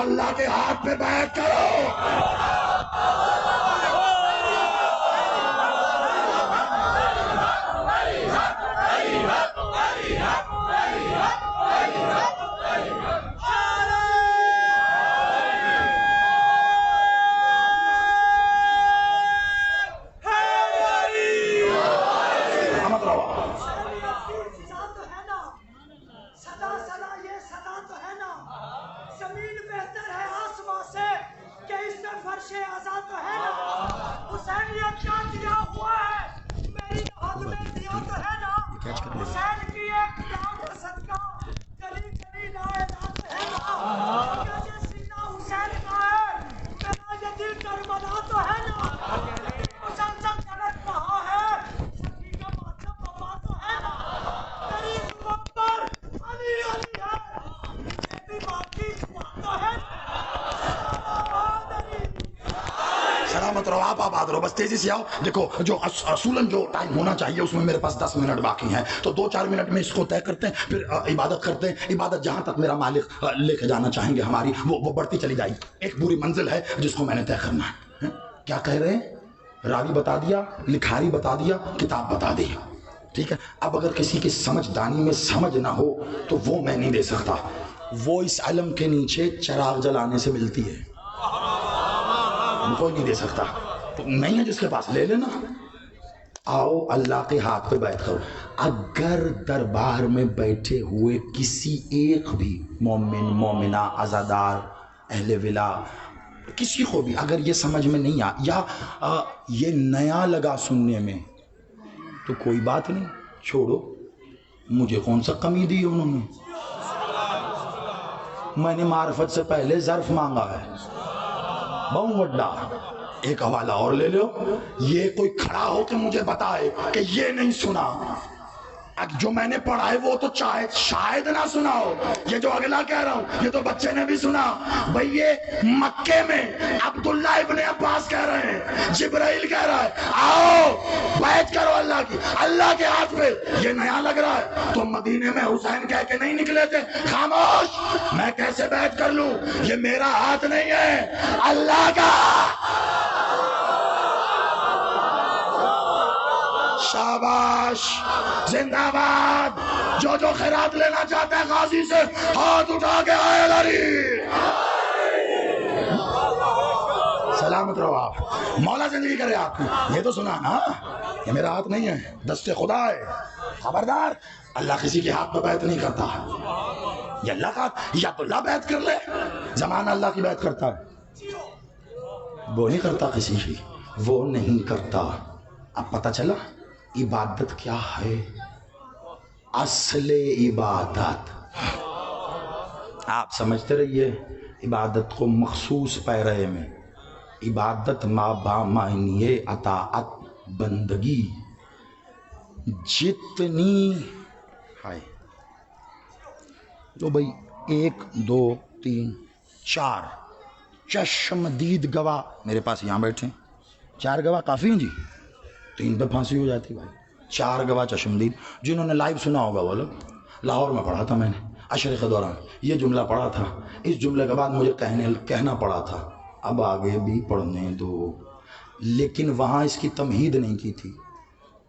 اللہ کے ہاتھ پہ بیعت کرو۔ سلامت رہو، آپ آباد رہو، بس تیزی سے آؤ۔ دیکھو جو اصولاً جو ٹائم ہونا چاہیے اس میں میرے پاس 10 منٹ باقی ہیں، تو 2-4 منٹ میں اس کو طے کرتے ہیں، پھر عبادت کرتے ہیں۔ عبادت جہاں تک میرا مالک لے کے جانا چاہیں گے ہماری وہ بڑھتی چلی جائے گی۔ ایک پوری منزل ہے جس کو میں نے طے کرنا ہے۔ کیا کہہ رہے ہیں؟ راوی بتا دیا، لکھاری بتا دیا، کتاب بتا دی، ٹھیک ہے۔ اب اگر کسی کی سمجھدانی میں سمجھ نہ ہو تو وہ میں نہیں دے سکتا، وہ اس علم کے نیچے چراغ جلانے سے ملتی ہے، کوئی نہیں دے سکتا۔ تو نہیں ہے جس کے پاس لے لینا۔ آؤ اللہ کے ہاتھ پہ بیعت کرو۔ اگر دربار میں بیٹھے ہوئے کسی ایک بھی مومن، مومنہ، عزادار، اہل ولا، کسی کو بھی اگر یہ سمجھ میں نہیں یا یہ نیا لگا سننے میں تو کوئی بات نہیں، چھوڑو، مجھے کون سا کمی دی انہوں نے، میں نے معرفت سے پہلے ظرف مانگا ہے، بہت وڈا۔ ایک حوالہ اور لے لو، یہ کوئی کھڑا ہو کے مجھے بتائے کہ یہ نہیں سنا، جو میں نے پڑھا ہے وہ تو شاید نہ سنا ہو، یہ جو اگلا کہہ رہا ہوں یہ تو بچے نے بھی سنا۔ بھئی یہ مکے میں عبداللہ ابن عباس کہہ رہے ہیں، جبرائیل کہہ رہا ہے آؤ بیعت کرو اللہ کی، اللہ کے ہاتھ پہ، یہ نیا لگ رہا ہے۔ تو مدینے میں حسین کہہ کے نہیں نکلے تھے خاموش، میں کیسے بیعت کر لوں، یہ میرا ہاتھ نہیں ہے اللہ کا۔ شاباش، زندہ باد۔ جو خیرات لینا چاہتا ہے غازی سے ہاتھ اٹھا کے آئے علی۔ سلامت رہو آپ، مولا زندگی کرے آپ کی۔ یہ تو سنا نا، یہ میرا ہاتھ نہیں ہے، دست خدا ہے، خبردار۔ اللہ کسی کے ہاتھ پہ بیعت نہیں کرتا، یہ اللہ کا، یا تو اللہ بیعت کر لے، زمانہ اللہ کی بیعت کرتا ہے، وہ نہیں کرتا کسی کی، وہ نہیں کرتا۔ اب پتہ چلا عبادت کیا ہے، اصل عبادت۔ آپ سمجھتے رہیے عبادت کو مخصوص پیرے میں، عبادت ما بامعنی اطاعت بندگی، جتنی ہائے تو بھائی 1 2 3 4 چشمدید گواہ میرے پاس یہاں بیٹھے ہیں، 4 گواہ کافی ہیں جی، 3 پہ پھانسی ہو جاتی بھائی، 4 گواہ چشمدید جنہوں نے لائیو سنا ہوگا وہ لوگ۔ لاہور میں پڑھا تھا میں نے عشر کے دوران، یہ جملہ پڑھا تھا، اس جملے کے بعد مجھے کہنا پڑا تھا اب آگے بھی پڑھنے دو، لیکن وہاں اس کی تمہید نہیں کی تھی۔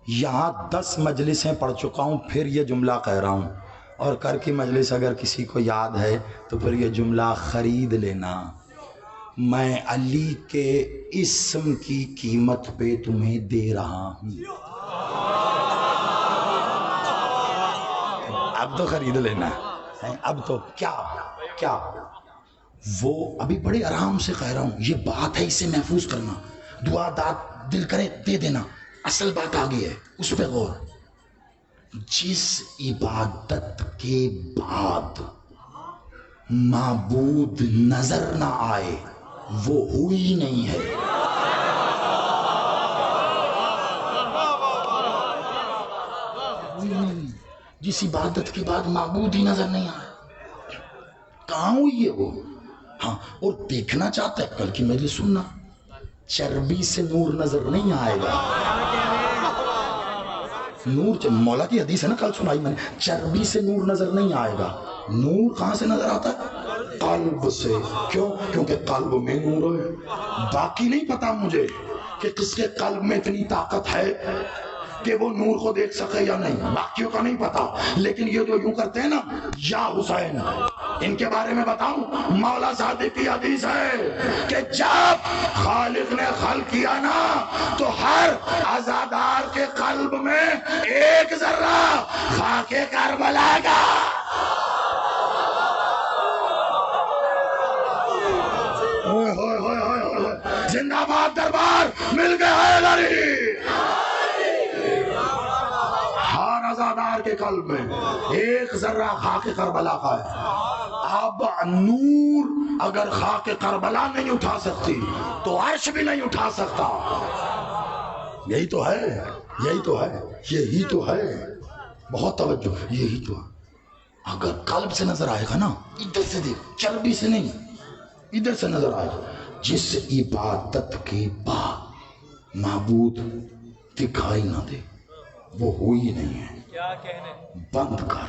یہاں 10 مجلسیں پڑھ چکا ہوں، پھر یہ جملہ کہہ رہا ہوں، اور کر کی مجلس اگر کسی کو یاد ہے تو پھر یہ جملہ خرید لینا، میں علی کے اسم کی قیمت پہ تمہیں دے رہا ہوں۔ اب تو خرید لینا، اب تو کیا وہ ابھی بڑے آرام سے کہہ رہا ہوں، یہ بات ہے، اسے محفوظ کرنا، دعا داد دل کرے دے دینا، اصل بات آگئی ہے، اس پہ غور۔ جس عبادت کے بعد معبود نظر نہ آئے وہ ہوئی نہیں ہے۔ جس عبادت کے بعد معبود ہی نظر نہیں آئے، کہاں ہوئی ہے وہ؟ ہاں، اور دیکھنا چاہتا ہے کل کی مجلس سننا، چربی سے نور نظر نہیں آئے گا۔ نور مولا کی حدیث ہے نا، کل سنائی میں نے، چربی سے نور نظر نہیں آئے گا۔ نور کہاں سے نظر آتا ہے؟ قلب سے۔ کیوں؟ کیونکہ قلب میں نور ہے۔ باقی نہیں پتا مجھے کہ کس کے قلب میں اتنی طاقت ہے کہ وہ نور کو دیکھ سکے یا نہیں، باقیوں کا نہیں پتا، لیکن یہ جو یوں کرتے ہیں نا یا حسین، ان کے بارے میں بتاؤں، مولا صادق کی حدیث ہے کہ جب خالق نے خلق کیا نا تو ہر عزادار کے قلب میں 1 ذرہ خاک کربلا کا۔ زندہ باد دربار مل گئے حیدری، ہر عزادار کے قلب میں 1 ذرہ خاک کربلا کا ہے۔ اب نور اگر خاک کربلا نہیں اٹھا سکتی تو عرش بھی نہیں اٹھا سکتا۔ یہی تو ہے، یہی تو ہے، یہی تو ہے، بہت توجہ، یہی تو ہے۔ اگر قلب سے نظر آئے گا نا، ادھر سے دیکھ، چربی سے نہیں، ادھر سے نظر آئے گا۔ جس عبادت کے بعد معبود دکھائی نہ دے وہ ہوئی نہیں ہے۔ بند کر،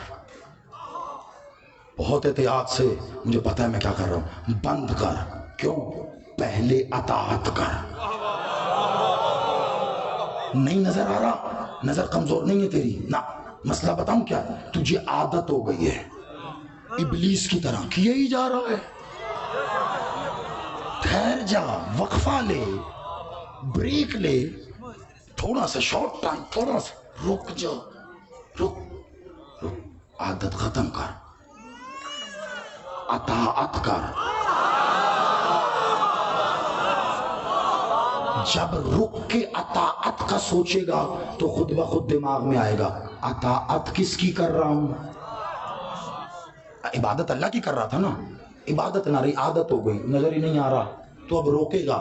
بہت احتیاط سے، مجھے پتا ہے میں کیا کر رہا ہوں، بند کر۔ کیوں؟ پہلے اطاعت کر۔ نہیں نظر آ رہا، نظر کمزور نہیں ہے تیری، نہ، مسئلہ بتاؤں کیا، تجھے عادت ہو گئی ہے ابلیس کی طرح، کیے ہی جا رہا ہے۔ ٹھہر جا، وقفہ لے، بریک لے، تھوڑا سا شارٹ ٹائم، تھوڑا سا رک جا، رک، عادت ختم کر، اطاعت کر۔ جب رک کے اطاعت کا سوچے گا تو خود بخود دماغ میں آئے گا اطاعت کس کی کر رہا ہوں۔ عبادت اللہ کی کر رہا تھا نا، عبادت نہ رہی، عادت ہو گئی، نظر ہی نہیں آ رہا، تو اب روکے گا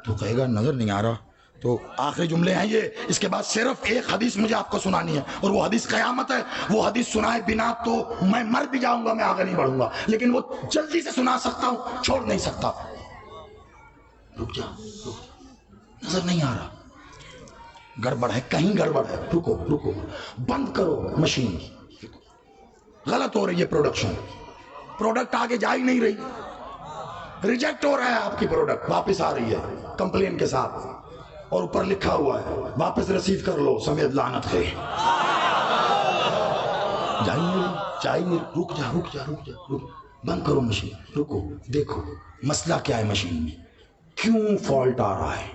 تو کہے گا نظر نہیں آ رہا۔ تو آخری جملے ہیں یہ، اس کے بعد صرف 1 حدیث مجھے آپ کو سنانی ہے، اور وہ حدیث قیامت ہے۔ وہ حدیث سنائے بنا تو میں مر بھی جاؤں گا، میں آگے نہیں بڑھوں گا، لیکن وہ جلدی سے سنا سکتا ہوں، چھوڑ نہیں سکتا۔ رک جا، نظر نہیں آ رہا، گڑبڑ ہے، کہیں گڑبڑ ہے، رکو، بند کرو مشین، غلط ہو رہی ہے پروڈکشن، پروڈکٹ آگے جا ہی نہیں رہی، ریجیکٹ ہو رہا ہے آپ کی پروڈکٹ، واپس آ رہی ہے کمپلین کے ساتھ، اور اوپر لکھا ہوا ہے واپس رسیو کر لو سمیت لعنت ہے. جائیں رک جا بند کرو مشین, رکو دیکھو مسئلہ کیا ہے مشین میں, کیوں فالٹ آ رہا ہے.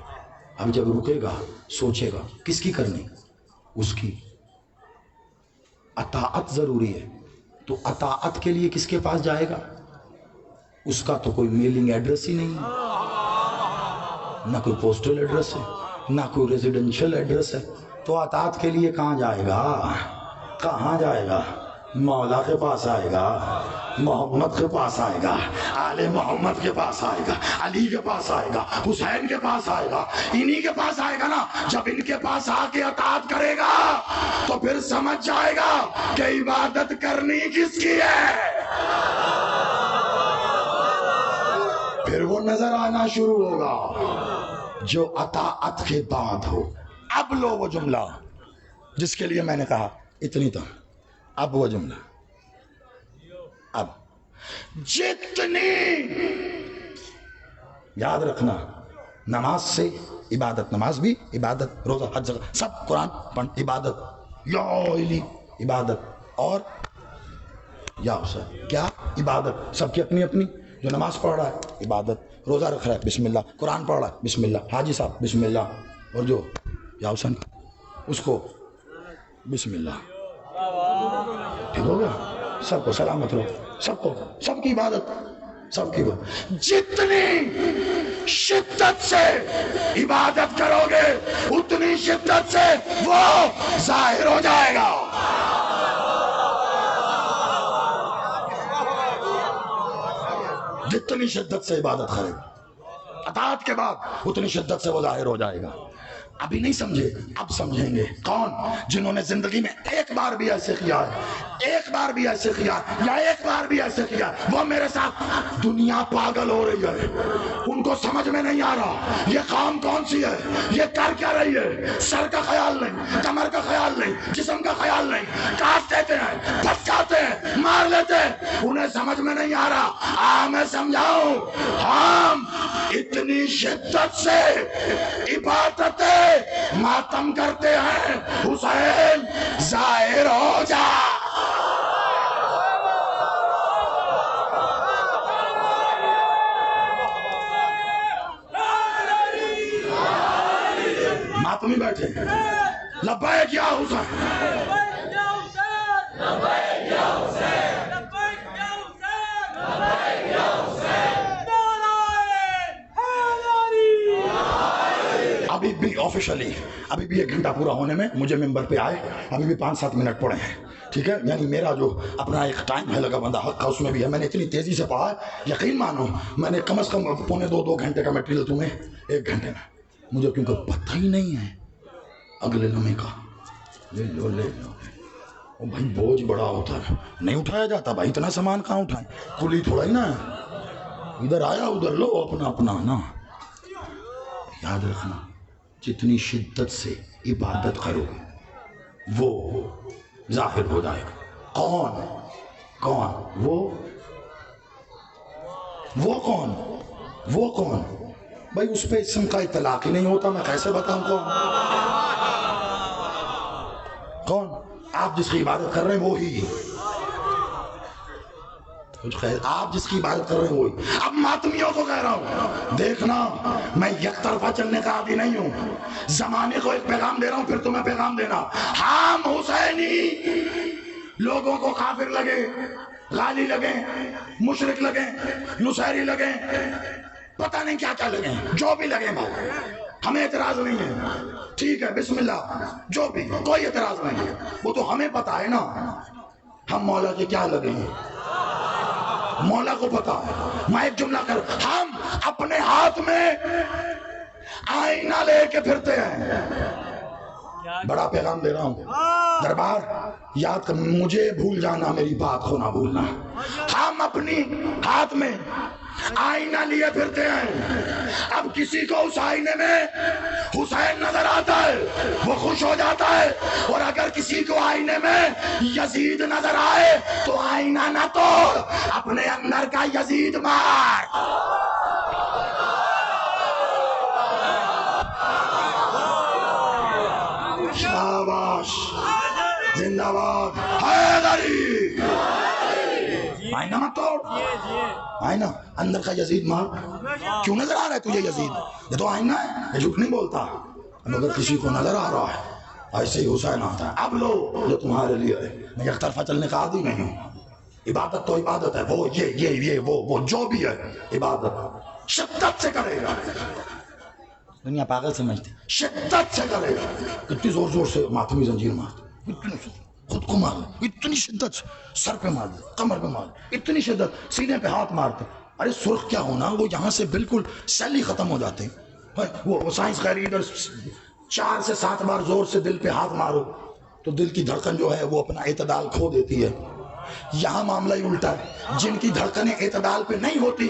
اب جب رکے گا سوچے گا کس کی کرنی, اس کی. اطاعت ضروری ہے, تو اطاعت کے لیے کس کے پاس جائے گا؟ اس کا تو کوئی میلنگ ایڈریس ہی نہیں ہے, نہ کوئی پوسٹل ایڈریس ہے, نہ کوئی ریزیڈنشل ایڈریس ہے. تو اطاعت کے لیے کہاں جائے گا؟ مولا کے پاس آئے گا, محمد کے پاس آئے گا, آل محمد کے پاس آئے گا, علی کے پاس آئے گا, حسین کے پاس آئے گا, انہی کے پاس آئے گا نا. جب ان کے پاس آ کے اطاعت کرے گا تو پھر سمجھ جائے گا کہ عبادت کرنی کس کی ہے. پھر وہ نظر آنا شروع ہوگا جو اطاعت کے بعد ہو. اب لو وہ جملہ جس کے لیے میں نے کہا اتنی تو, اب وہ جملہ, اب جتنی یاد رکھنا, نماز سے عبادت, نماز بھی عبادت, روزہ حج زکات سب قرآن پڑھ عبادت, یا علی عبادت, اور یا حسین کیا عبادت, سب کی اپنی اپنی. جو نماز پڑھ رہا ہے عبادت, روزہ رکھ رہا ہے بسم اللہ, قرآن پڑھ رہا ہے بسم اللہ, حاجی صاحب بسم اللہ, اور جو یا حسین اس کو بسم اللہ. ٹھیک ہو گیا, سب کو سلامت رہو, سب کو, سب کی عبادت, سب کی عبادت. جتنی شدت سے عبادت کرو گے اتنی شدت سے وہ ظاہر ہو جائے گا. جتنی شدت سے عبادت کرے گا اطاعت کے بعد اتنی شدت سے وہ ظاہر ہو جائے گا. ابھی نہیں سمجھے, اب سمجھیں گے. کون؟ جنہوں نے زندگی میں ایک بار بھی ایسے کیا ہے, ایک بار بھی ایسے کیا, یا ایک بار بھی ایسے کیا. وہ میرے ساتھ, دنیا پاگل ہو رہی ہے, ان کو سمجھ میں نہیں آ رہا یہ کام کون سی ہے, یہ کر کیا رہی ہے. سر کا خیال نہیں, کمر کا خیال نہیں, جسم کا خیال نہیں, کاٹ دیتے ہیں, پھٹکاتے ہیں, مار لیتے ہیں, انہیں سمجھ میں نہیں آ رہا. میں سمجھاؤں, ہم اتنی شدت سے عبادت ماتم کرتے ہیں, حسین ظاہر ہو جا. ماتمی بیٹھے لبیک یا حسین, ابھی بھی آفیشلی, ابھی بھی 1 گھنٹہ پورا ہونے میں مجھے ممبر پہ آئے, ابھی بھی 5-7 منٹ پڑے ہیں. ٹھیک ہے, یعنی میرا جو اپنا ایک ٹائم ہے لگا بندہ حق کا, اس میں بھی ہے. میں نے اتنی تیزی سے پڑھا ہے, یقین مانو میں نے کم از کم 1.25-2 گھنٹے کا میٹیریل تمہیں 1 گھنٹے میں, مجھے کیونکہ پتہ ہی نہیں ہے اگلے لمحے کا. لے لو او بھائی, بوجھ بڑا ہوتا ہے, نہیں اٹھایا جاتا بھائی, اتنا سامان کہاں اٹھائیں, کلی تھوڑا ہی نا, ادھر آیا ادھر لو اپنا اپنا نا. یاد رکھنا, جتنی شدت سے عبادت کرو گے وہ ظاہر ہو جائے گا. کون وہ کون بھائی, اس پہ اسم کا اطلاق ہی نہیں ہوتا, میں کیسے بتاؤں کون؟ آپ جس کی عبادت کر رہے ہیں وہی, آپ جس کی عبادت کر رہے ہیں وہی. اب ماتمیوں کو کہہ رہا ہوں, دیکھنا میں یک طرفہ چلنے کا عادی نہیں ہوں, زمانے کو ایک پیغام دے رہا ہوں, پھر تمہیں پیغام دینا. ہم حسینی لوگوں کو کافر لگے, غالی لگے, مشرک لگے, نصیری لگے, پتہ نہیں کیا کیا لگے, جو بھی لگے بھائی, ہمیں اعتراض نہیں ہے. ٹھیک ہے, بسم اللہ, جو بھی, کوئی اعتراض نہیں ہے, وہ تو ہمیں پتہ ہے نا ہم مولا کے کیا لگے ہیں, مولا کو پتا ہے. میں ایک جملہ کر, ہم اپنے ہاتھ میں آئینہ لے کے پھرتے ہیں. بڑا پیغام دے رہا ہوں, دربار یاد کر, مجھے بھول جانا, میری بات کو نہ بھولنا. ہم اپنی ہاتھ میں آئینہ لیے پھرتے ہیں. اب کسی کو اس آئینے میں حسین نظر آتا ہے وہ خوش ہو جاتا ہے, اور اگر کسی کو آئینے میں یزید نظر آئے تو آئینہ نہ توڑ, اپنے اندر کا یزید مار. شاباش زندہ باد حیدری آئینہ مت توڑ آئینہ اندر کا یزید مار کیوں نظر آ رہا ہے تجھے یزید یہ تو آئینہ ہے یہ جھوٹ نہیں بولتا اگر کسی کو نظر آ رہا ہے ایسے ہی حسین آتا ہے اب لو جو تمہارے لیے ہے میں یک طرفہ چلنے کا عادی نہیں ہوں عبادت تو عبادت ہے وہ یہ وہ جو بھی ہے عبادت شدت سے کرے گا دنیا پاگل سمجھتی شدت سے کرے گا کتنی زور زور سے ماتمی زنجیر مارتی اتنی خود کو مار اتنی شدت سے سر پہ مار دے کمر پہ مار دے اتنی شدت سینے پہ ہاتھ مارتے ارے سرخ کیا ہونا وہ یہاں سے بالکل سیل ہی ختم ہو جاتے ہیں وہ سائنس خیری ادھر 4 سے 7 بار زور سے دل پہ ہاتھ مارو تو دل کی دھڑکن جو ہے وہ اپنا اعتدال کھو دیتی ہے یہاں معاملہ ہی الٹا ہے جن کی دھڑکنیں اعتدال پہ نہیں ہوتی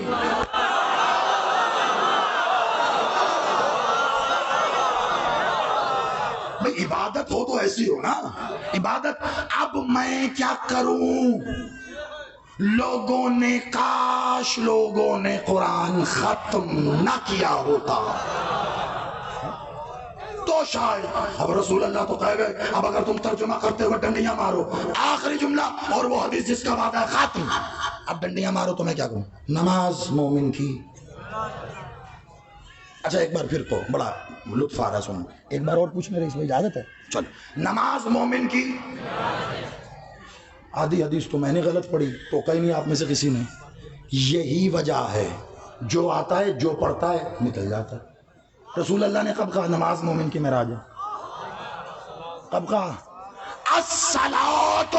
بھئی عبادت ہو تو ایسی ہو نا عبادت اب میں کیا کروں لوگوں نے کاش لوگوں نے قرآن ختم نہ کیا ہوتا تو شاید اب رسول اللہ تو کہہ گئے اب اگر تم ترجمہ کرتے ہوئے ڈنڈیاں مارو آخری جملہ اور وہ حدیث جس کا وعدہ ہے ختم اب ڈنڈیاں مارو تو میں کیا کروں نماز مومن کی اچھا ایک بار پھر کو بڑا لطف آ رہا ہے سنو ایک بار اور پوچھنے رہی اس میں اجازت ہے چلو نماز مومن کی آدھی حدیث تو میں نے غلط پڑھی تو کہیں نہیں آپ میں سے کسی نے یہی وجہ ہے جو آتا ہے جو پڑھتا ہے نکل جاتا ہے رسول اللہ نے کب کہا نماز مومن کی معراج ہے کب کہا الصلاۃ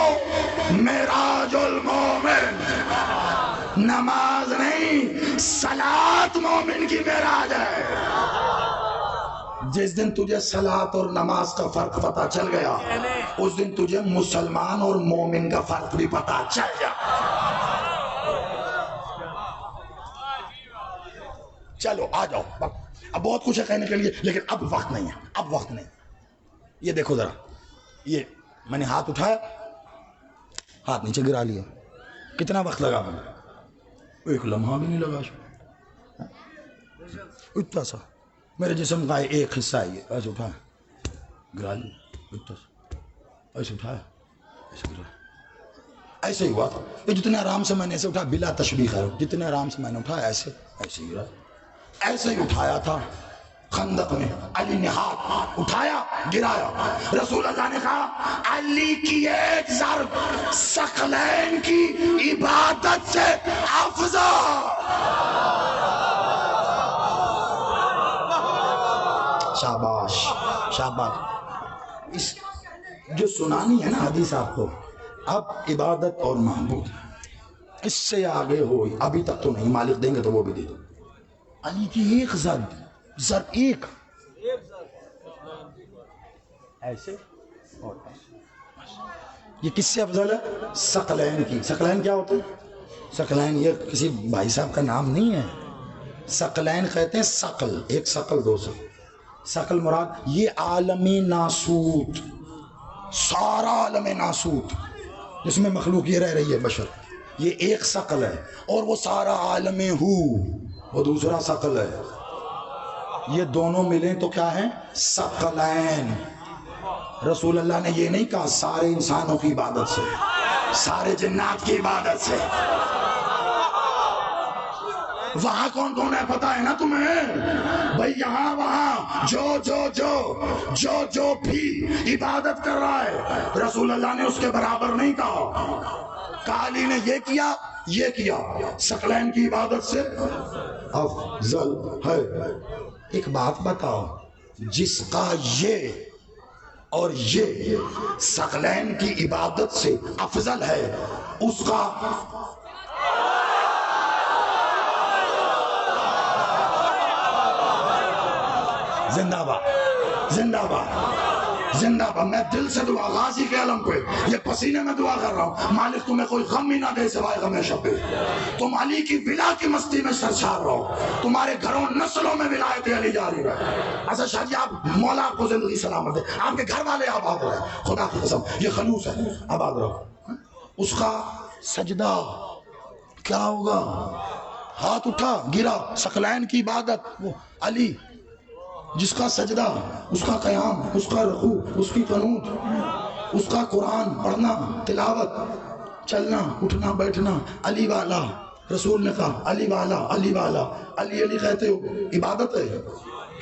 معراج المومن نماز نہیں صلاۃ مومن کی معراج ہے جس دن تجھے صلاۃ اور نماز کا فرق پتہ چل گیا اس دن تجھے مسلمان اور مومن کا فرق بھی پتہ چل گیا چلو آ جاؤ اب بہت کچھ ہے کہنے کے لیے لیکن اب وقت نہیں ہے اب وقت نہیں یہ دیکھو ذرا یہ میں نے ہاتھ اٹھایا ہاتھ نیچے گرا لیا کتنا وقت لگا مجھے ایک لمحہ بھی نہیں لگا اتنا سا میرے جسم کا ایک حصہ ہے یہ ایسے اٹھایا گرا لیا اتنا سا ایسے اٹھایا ایسے گرا ایسے ہی ہوا تھا یہ جتنے آرام سے میں نے ایسے اٹھایا بلا تشبیہ ہے جتنے آرام سے میں نے اٹھایا ایسے ایسے گرا ایسے ہی اٹھایا تھا خندق میں علی نے ہاتھ اٹھایا گرایا رسول اللہ نے کہا علی کی ایک ضرب ثقلین کی عبادت سے افضل شاباش شاباش اس جو سنانی ہے نا حدیث آپ کو اب عبادت اور معبود اس سے آگے ہو ابھی تک تو نہیں مالک دیں گے تو وہ بھی دے دو علی کی ایک ضرب ایک ایسے یہ کس سے افضل ہے ثقلین کی ثقلین کیا ہوتا ہے ثقلین یہ کسی بھائی صاحب کا نام نہیں ہے ثقلین کہتے ہیں ثقل ایک ثقل دو ثقل مراد یہ عالم ناسوت سارا عالم ناسوت جس میں مخلوق یہ رہ رہی ہے بشر یہ ایک ثقل ہے اور وہ سارا عالم وہ دوسرا ثقل ہے یہ دونوں ملیں تو کیا ہے ثقلین رسول اللہ نے یہ نہیں کہا سارے انسانوں کی عبادت سے سارے جنات کی عبادت سے وہاں کون کون ہے پتہ ہے نا تمہیں بھئی یہاں وہاں جو بھی عبادت کر رہا ہے رسول اللہ نے اس کے برابر نہیں کہا علی نے یہ کیا ثقلین کی عبادت سے افضل ہے ایک بات بتاؤ جس کا یہ اور یہ ثقلین کی عبادت سے افضل ہے اس کا زندہ باد زندہ باد زندہ باد میں دل سے دعا غازی کے علم پہ یہ پسینے میں دعا کر رہا ہوں مالک تمہیں کوئی غم ہی نہ دے سوائے غم شب تم علی کی ولا کی مستی میں سرشار رہو تمہارے گھروں نسلوں میں ولایت علی جاری رہے ایسا شاہ جی آپ مولا آپ کو زندگی سلامت دے آپ کے گھر والے آباد رہے خدا کی قسم یہ خلوص ہے آباد رہو اس کا سجدہ کیا ہوگا ہاتھ اٹھا گرا ثقلین کی عبادت وہ علی جس کا سجدہ اس کا قیام اس کا رکوع اس کی قنوت اس کا قرآن پڑھنا، تلاوت، چلنا اٹھنا بیٹھنا، علی والا، رسول نے کہا علی والا، علی والا، علی علی کہتے ہو عبادت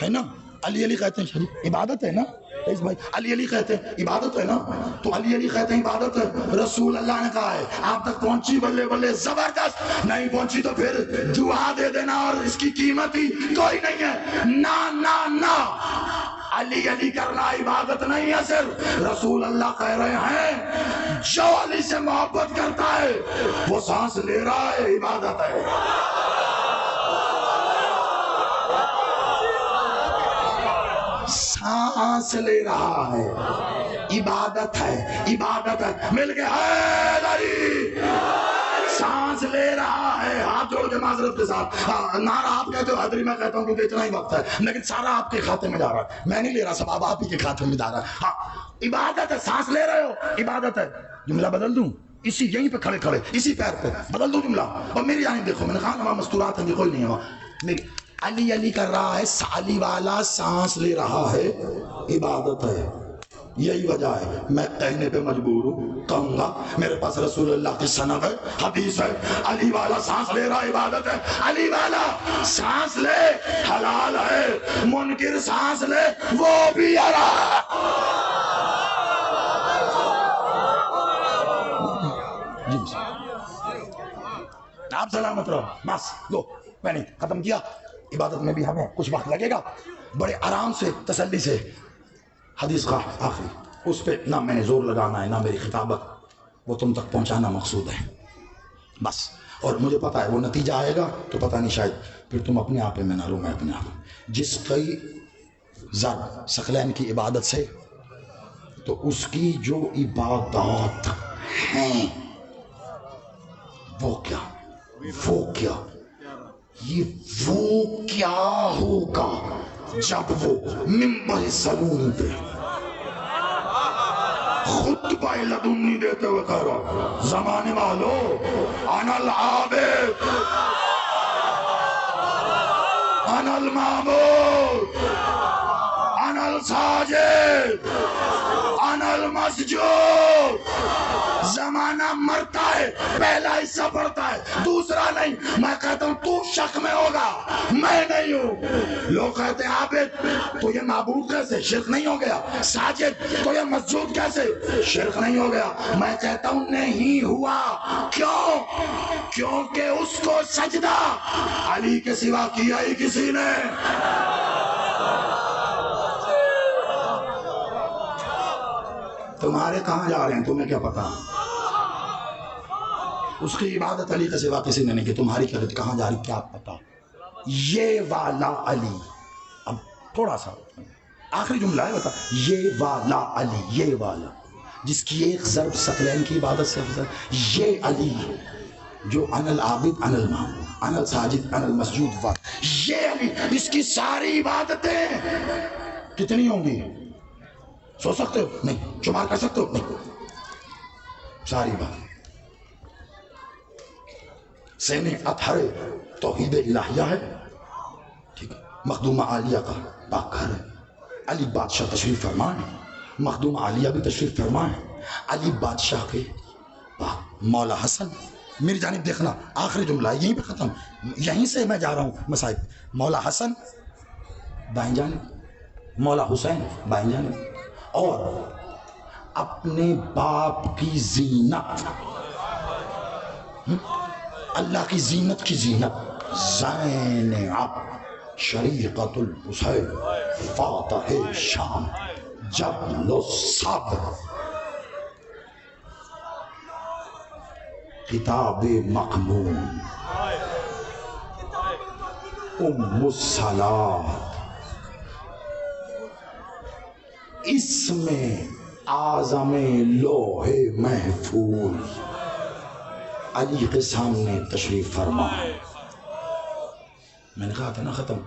ہے نا؟ علی علی کہتے ہیں شریف عبادت ہے نا؟ اس بھائی علی علی کہتے ہیں عبادت ہے نا؟ تو علی علی کہتے ہیں عبادت ہے، رسول اللہ نے کہا ہے آپ تک پہنچی، بلے بلے زبردست، نہیں پہنچی تو پھر دعا دے دینا اور اس کی قیمت ہی کوئی نہیں ہے۔ نا نا نا، علی علی کرنا عبادت نہیں ہے، صرف رسول اللہ کہہ رہے ہیں جو علی سے محبت کرتا ہے وہ سانس لے رہا ہے، عبادت ہے۔ سانس لے رہا ہے، عبادت ہے، عبادت ہے۔ مل کے حیدری، سانس لے رہا ہے، ہاتھ جوڑ کے معذرت کے ساتھ، نعرہ آپ کہتے ہو، حیدری میں کہتا ہوں کیونکہ اتنا ہی وقت ہے، لیکن سارا آپ کے کھاتے میں جا رہا ہے، میں نہیں لے رہا، سب آپ ہی کے کھاتے میں جا رہا ہے۔ ہاں عبادت ہے، سانس لے رہے ہو عبادت ہے۔ جملہ بدل دوں، اسی یہیں پہ کھڑے کھڑے اسی پیر پہ بدل دوں جملہ، اور میری جانب دیکھو، میں نے کہا وہاں مستورات ہیں، کوئی نہیں ہے وہاں۔ علی علی کر رہا ہے، علی والا سانس لے رہا ہے، عبادت ہے۔ یہی وجہ ہے میں کہنے پہ مجبور ہوں، کہوں گا میرے پاس رسول اللہ کی سند ہے، حدیث ہے، علی والا سانس لے رہا عبادت ہے، علی والا سانس لے حلال ہے، منکر سانس لے وہ بھی حرام۔ آپ سلامت رہو، بس لو میں نے ختم کیا۔ عبادت میں بھی ہمیں کچھ وقت لگے گا، بڑے آرام سے تسلی سے حدیث کا آخری، اس پہ نہ میں نے زور لگانا ہے نہ میری خطابت، وہ تم تک پہنچانا مقصود ہے بس۔ اور مجھے پتہ ہے وہ نتیجہ آئے گا تو پتہ نہیں، شاید پھر تم اپنے آپ میں نہ رو میں اپنے آپ، جس کی ضرب ثقلین کی عبادت سے، تو اس کی جو عبادات ہیں وہ کیا، وہ کیا، یہ وہ کیا ہوگا جب وہ منبر سلون پہ خطبہ لدنی دیتے ہوئے کہہ رہا زمانے والو انا العابد انا المعبود انا الساجد انا المسجود۔ زمانہ مرتا ہے، پہلا حصہ پڑتا ہے، دوسرا نہیں۔ میں کہتا ہوں تو شک میں ہوگا، میں نہیں ہوں۔ لوگ کہتے ہیں عابد تو یہ معبود کیسے، شرک نہیں ہو گیا؟ ساجد تو یہ مسجود کیسے، شرک نہیں ہو گیا؟ میں کہتا ہوں نہیں ہوا۔ کیوں؟ کیونکہ اس کو سجدہ علی کے سوا کیا ہی کسی نے۔ تمہارے کہاں جا رہے ہیں تمہیں کیا پتا؟ اس کی عبادت علی کے سوا کسی نے نہیں کی، تمہاری کہاں جا رہی کیا پتا؟ یہ والا علی، اب تھوڑا سا آخری جملہ ہے، بتا، یہ والا علی، یہ والا جس کی ایک ضرب ثقلین کی عبادت سے افضل، یہ علی جو انا العابد انا المعبود انا الساجد انا المسجود، یہ علی اس کی ساری عبادتیں کتنی ہوں گی؟ سو سکتے ہو؟ نہیں۔ شمار کر سکتے ہو؟ نہیں۔ ساری بات سینے اطہر توحید الہیہ ہے، ٹھیک ہے، مخدومہ عالیہ کا پاک گھر ہے، علی بادشاہ تشریف فرمان ہے، مخدومہ عالیہ بھی تشریف فرمان ہے، علی بادشاہ کے پاک مولا حسن، میری جانب دیکھنا آخری جملہ یہیں پہ ختم، یہیں سے میں جا رہا ہوں مصائب، مولا حسن بائیں جانب، مولا حسین بائیں جانب، اور اپنے باپ کی زینت، اللہ کی زینت کی زینت، زینب شریقۃ الحسین فاتح شام جبل الصبر، کتاب مقنون، ام الصلاۃ، اسم اعظم لوح محفوظ، علی کے سامنے تشریف فرما۔ میں نے کہا تھا نا ختم،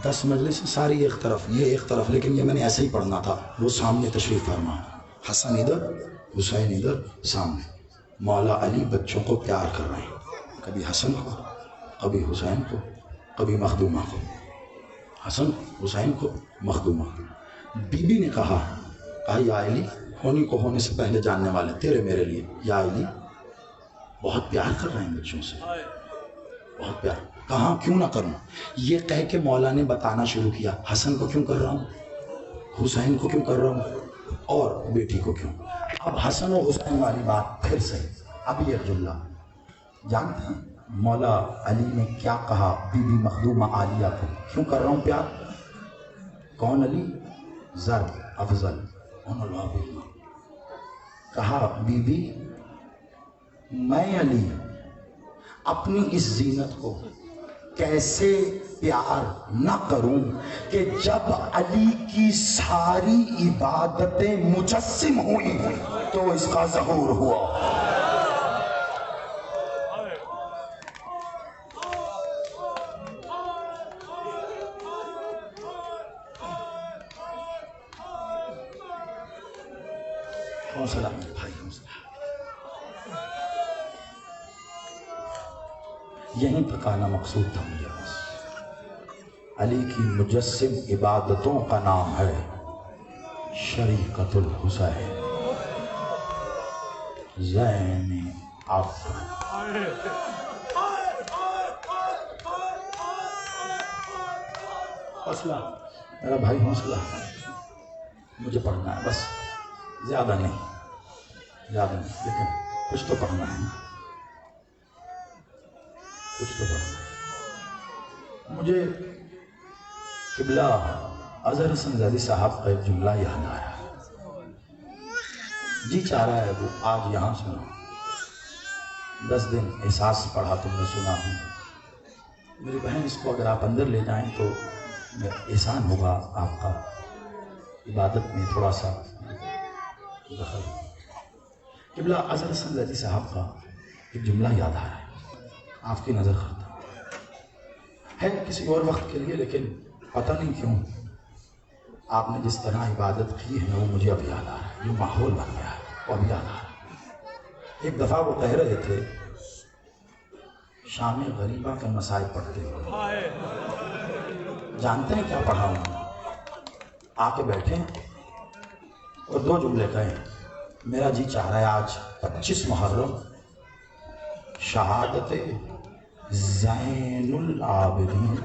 10 مجلس ساری ایک طرف، یہ ایک طرف، لیکن یہ میں نے ایسے ہی پڑھنا تھا، وہ سامنے تشریف فرما، حسن ادھر حسین ادھر سامنے، مولا علی بچوں کو پیار کر رہے ہیں، کبھی حسن کو، کبھی حسین کو، کبھی مخدومہ کو، حسن حسین کو، مخدومہ کو۔ بی بی نے کہا یا علی ہونے کو ہونے سے پہلے جاننے والے تیرے میرے لیے یا علی بہت پیار کر رہے ہیں بچوں سے، بہت پیار. کہاں کیوں نہ کروں؟ یہ کہہ کے مولا نے بتانا شروع کیا حسن کو کیوں کر رہا ہوں، حسین کو کیوں کر رہا ہوں، اور بیٹی کو کیوں. اب حسن و حسین والی بات پھر سے. اب یہ جملہ جانتے ہیں مولا علی نے کیا کہا بی بی مخدومہ عالیہ کو؟ کیوں کر رہا ہوں پیار؟ کون علی؟ زر افضل کہا بی بی میں علی اپنی اس زینت کو کیسے پیار نہ کروں کہ جب علی کی ساری عبادتیں مجسم ہوئی تو اس کا ظہور ہوا. حوصلہ میرے بھائی، حوصلہ. یہیں تک آنا مقصود تھا مجھے بس. علی کی مجسم عبادتوں کا نام ہے شریقۃ الحسین زین عابدین. حوصلہ میرا بھائی، حوصلہ. مجھے پڑھنا ہے بس، زیادہ نہیں لیکن کچھ تو پڑھنا ہے، کچھ تو پڑھنا ہے. مجھے قبلہ اظہر حسن زیدی صاحب کا ایک جملہ یاد آیا، جی چاہ رہا ہے وہ آج یہاں سنا. 10 دن احساس پڑھا تم نے سنا ہوں. میری بہن اس کو اگر آپ اندر لے جائیں تو احسان ہوگا آپ کا، عبادت میں تھوڑا سا دخل. قبلہ اظہر حسن زیدی صاحب کا ایک جملہ یاد آ رہا ہے، آپ کی نظر کرتا ہے کسی اور وقت کے لیے، لیکن پتہ نہیں کیوں آپ نے جس طرح عبادت کی ہے وہ مجھے اب یاد آ رہا ہے. جو ماحول بن گیا ہے وہ اب یاد آ رہا ہے. ایک دفعہ وہ کہہ رہے تھے شام غریبہ کے مسائل پڑھتے ہوئے، جانتے ہیں کیا پڑھا انہوں نے؟ آ کے بیٹھے اور 2 جملے کہیں، میرا جی چاہ رہا ہے آج 25 محرم شہادت زین العابدین،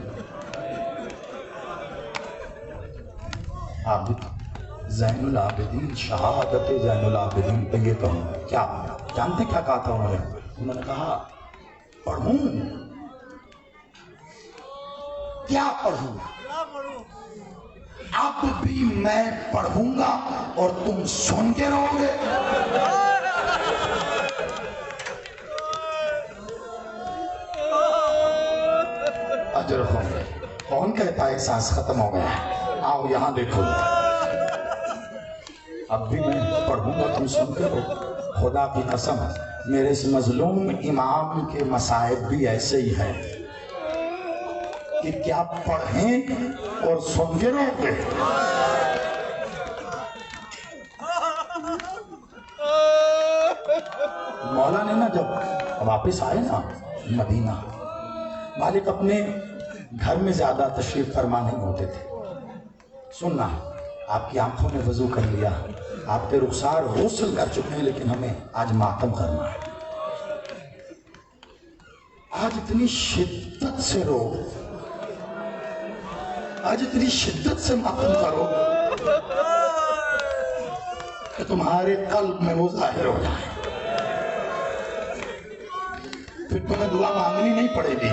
عابد زین العابدین، شہادت زین العابدین پہ یہ کہوں. کیا جانتے کیا کہا تھا انہوں نے کہا پڑھوں کیا پڑھوں؟ اب بھی میں پڑھوں گا اور تم سن کے رہو گے. اجر ہوں. کون کہتا ہے احساس ختم ہو گیا؟ آؤ یہاں دیکھو. اب بھی میں پڑھوں گا تم سن کے رہو. خدا کی قسم میرے اس مظلوم امام کے مصائب بھی ایسے ہی ہیں کہ کیا پڑھیں اور سن کے رہو گے. مولا نے نا جب واپس آئے نا مدینہ، مالک اپنے گھر میں زیادہ تشریف فرما نہیں ہوتے تھے. سننا، آپ کی آنکھوں نے وضو کر لیا، آپ کے رخسار غسل کر چکے ہیں، لیکن ہمیں آج ماتم کرنا ہے. آج اتنی شدت سے رو، آج اتنی شدت سے ماتم کرو کہ تمہارے قلب میں وہ ظاہر ہو جائے. پھر تمہیں دعا مانگنی نہیں پڑے گی،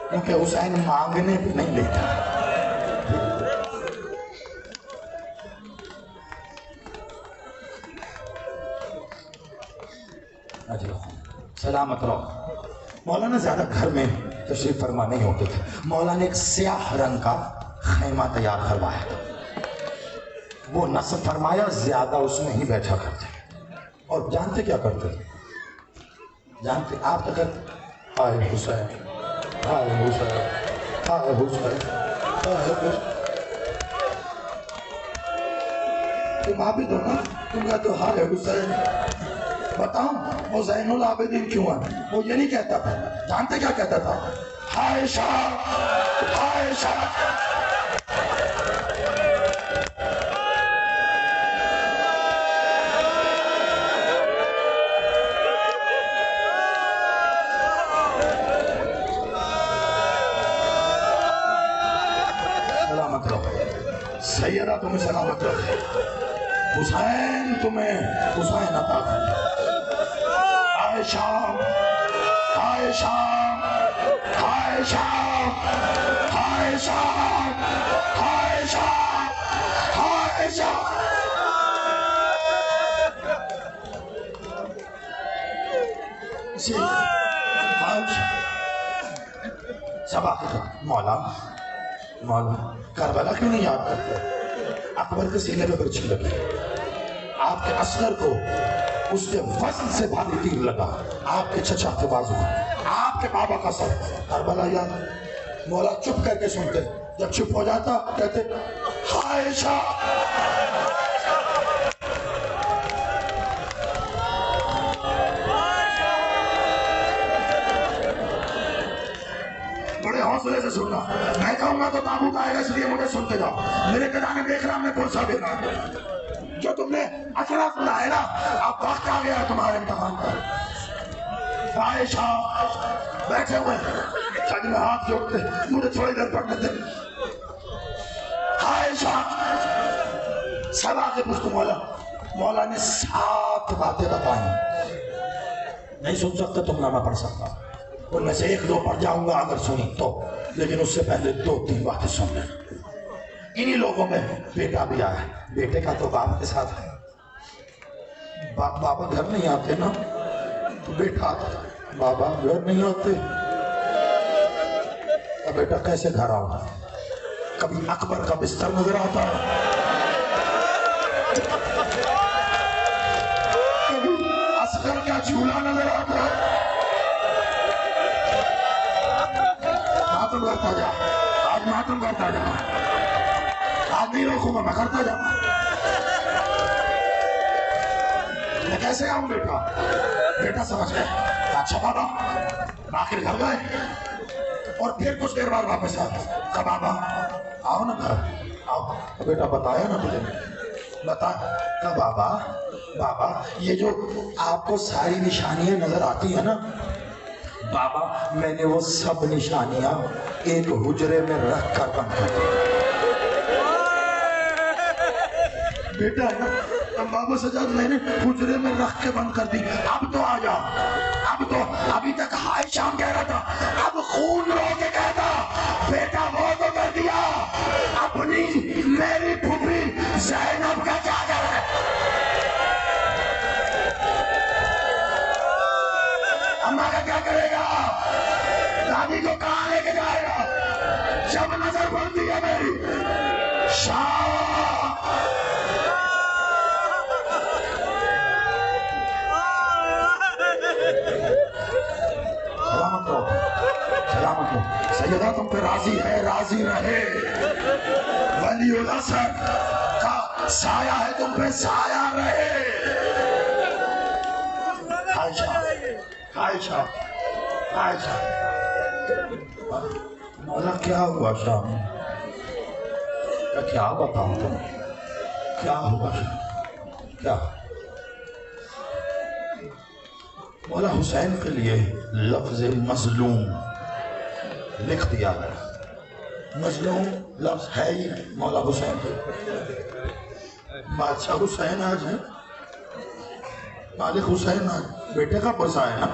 کیونکہ حسین مانگنے بھی نہیں لیتا. سلامت رہو. مولانا زیادہ گھر میں تشریف فرما نہیں ہوتے تھے. مولانا نے ایک سیاہ رنگ کا خیمہ تیار کروایا تھا. وہ نصب فرمایا زیادہ اس میں ہی بیٹھا کرتے. اور جانتے کیا کرتے تھے؟ جانتے آپ تک ہائے حسین، ہائے حسین، ہائے حسین، ہائے حسین. تم عابد ہو نا، تم کہتے ہو ہائے حسین. بتاؤں وہ زین العابدین کیوں ہے؟ وہ یہ نہیں کہتا تھا. جانتے کیا کہتا تھا؟ ہائے شاہ، ہائے شاہ. سیدہ تمہیں سلامت رکھے، حسین تمہیں حسین عطا کرے۔ ہائے شام، ہائے شام، ہائے شام، ہائے شام، ہائے شام، ہائے شام۔ اسی آج سب آخر مولا کربلا کیوں نہیں یاد کرتے؟ اکبر کے سینے پہ برچھی لگی، آپ کے اصغر کو اس کے وزن سے بھاری تیر لگا، آپ کے چچا کے بازو، آپ کے بابا کا سر، کربلا یاد۔ مولا چپ کر کے سنتے، جب چپ ہو جاتا کہتے ہائے شاہ۔ بڑے حوصلے سے سننا، میں کہوں گا تو تابوت آئے گا، اس لیے مجھے سنتے جاؤ۔ میرے قدانے دیکھ رہا، میں پرسا دینا، جو تم نے اچھلا سنا ہے نا، اب وقت آ گیا تمہارے امتحان کا۔ عائشہ بیٹھے ہوئے سج میں ہاتھ جوڑتے، مجھے تھوڑی دیر پڑھنے دے۔ عائشہ سب آگے پوچھتے، مولا نے 7 باتیں بتائیں، نہیں سن سکتے تم نہ میں پڑھ سکتا، ان میں سے 1-2 پڑھ جاؤں گا اگر سنی تو، لیکن اس سے پہلے 2-3 باتیں سن لیں۔ انہی لوگوں میں بیٹا بھی آیا، بیٹے کا تو باپ کے ساتھ ہے، بابا گھر نہیں آتے نا، تو بیٹا آتا، بابا گھر نہیں آتے، اب بیٹا کیسے گھر آؤں؟ کبھی اکبر کا بستر نظر آتا، کبھی اصغر کا جھولا نظر آتا۔ ماتم کرتا جا، آج ماتم کرتا جا، آج نہیں روکوں گا، میں کرتا جا۔ میں کیسے آؤں بیٹا؟ بیٹا سمجھ گئے، اچھا بابا، آخر گھر گئے، اور پھر کچھ دیر بعد واپس آئے، کہا بابا آؤ نا گھر، آؤ۔ بیٹا بتایا نا تجھے، بتا، کہا بابا یہ جو آپ کو ساری نشانیاں نظر آتی ہیں نا بابا، میں نے وہ سب نشانیاں ایک حجرے میں رکھ کر بند کر دی۔ بیٹا ہے نا بابا سجاد، میں نے حجرے میں رکھ کے بند کر دی، اب تو آ جا، اب تو ابھی تک ہائے شام کہہ رہا تھا، اب خون رو کے کہتا بیٹا وہ تو کر دیا، اپنی میری پھوپھی زینب کا کیا کر ہے؟ اماں کا کیا کرے گا؟ دادی کو کہاں لے کے جائے گا؟ جب نظر پڑتی ہے میری شاہ، سلامت رہو، سلامت رہو، سیدہ تم پہ راضی ہے، راضی رہے، ولی الاسر کا سایہ ہے تم پہ، سایہ رہے۔ عائشہ مولا کیا ہوا شام؟ کیا بتاؤں تمہیں کیا ہوا شام؟ کیا مولا حسین کے لیے لفظ مظلوم لکھ دیا گیا، مظلوم لفظ ہے ہی مولا حسین کے، بادشاہ حسین آج ہے، مالک حسین آج، بیٹے کا پرسا ہے نا،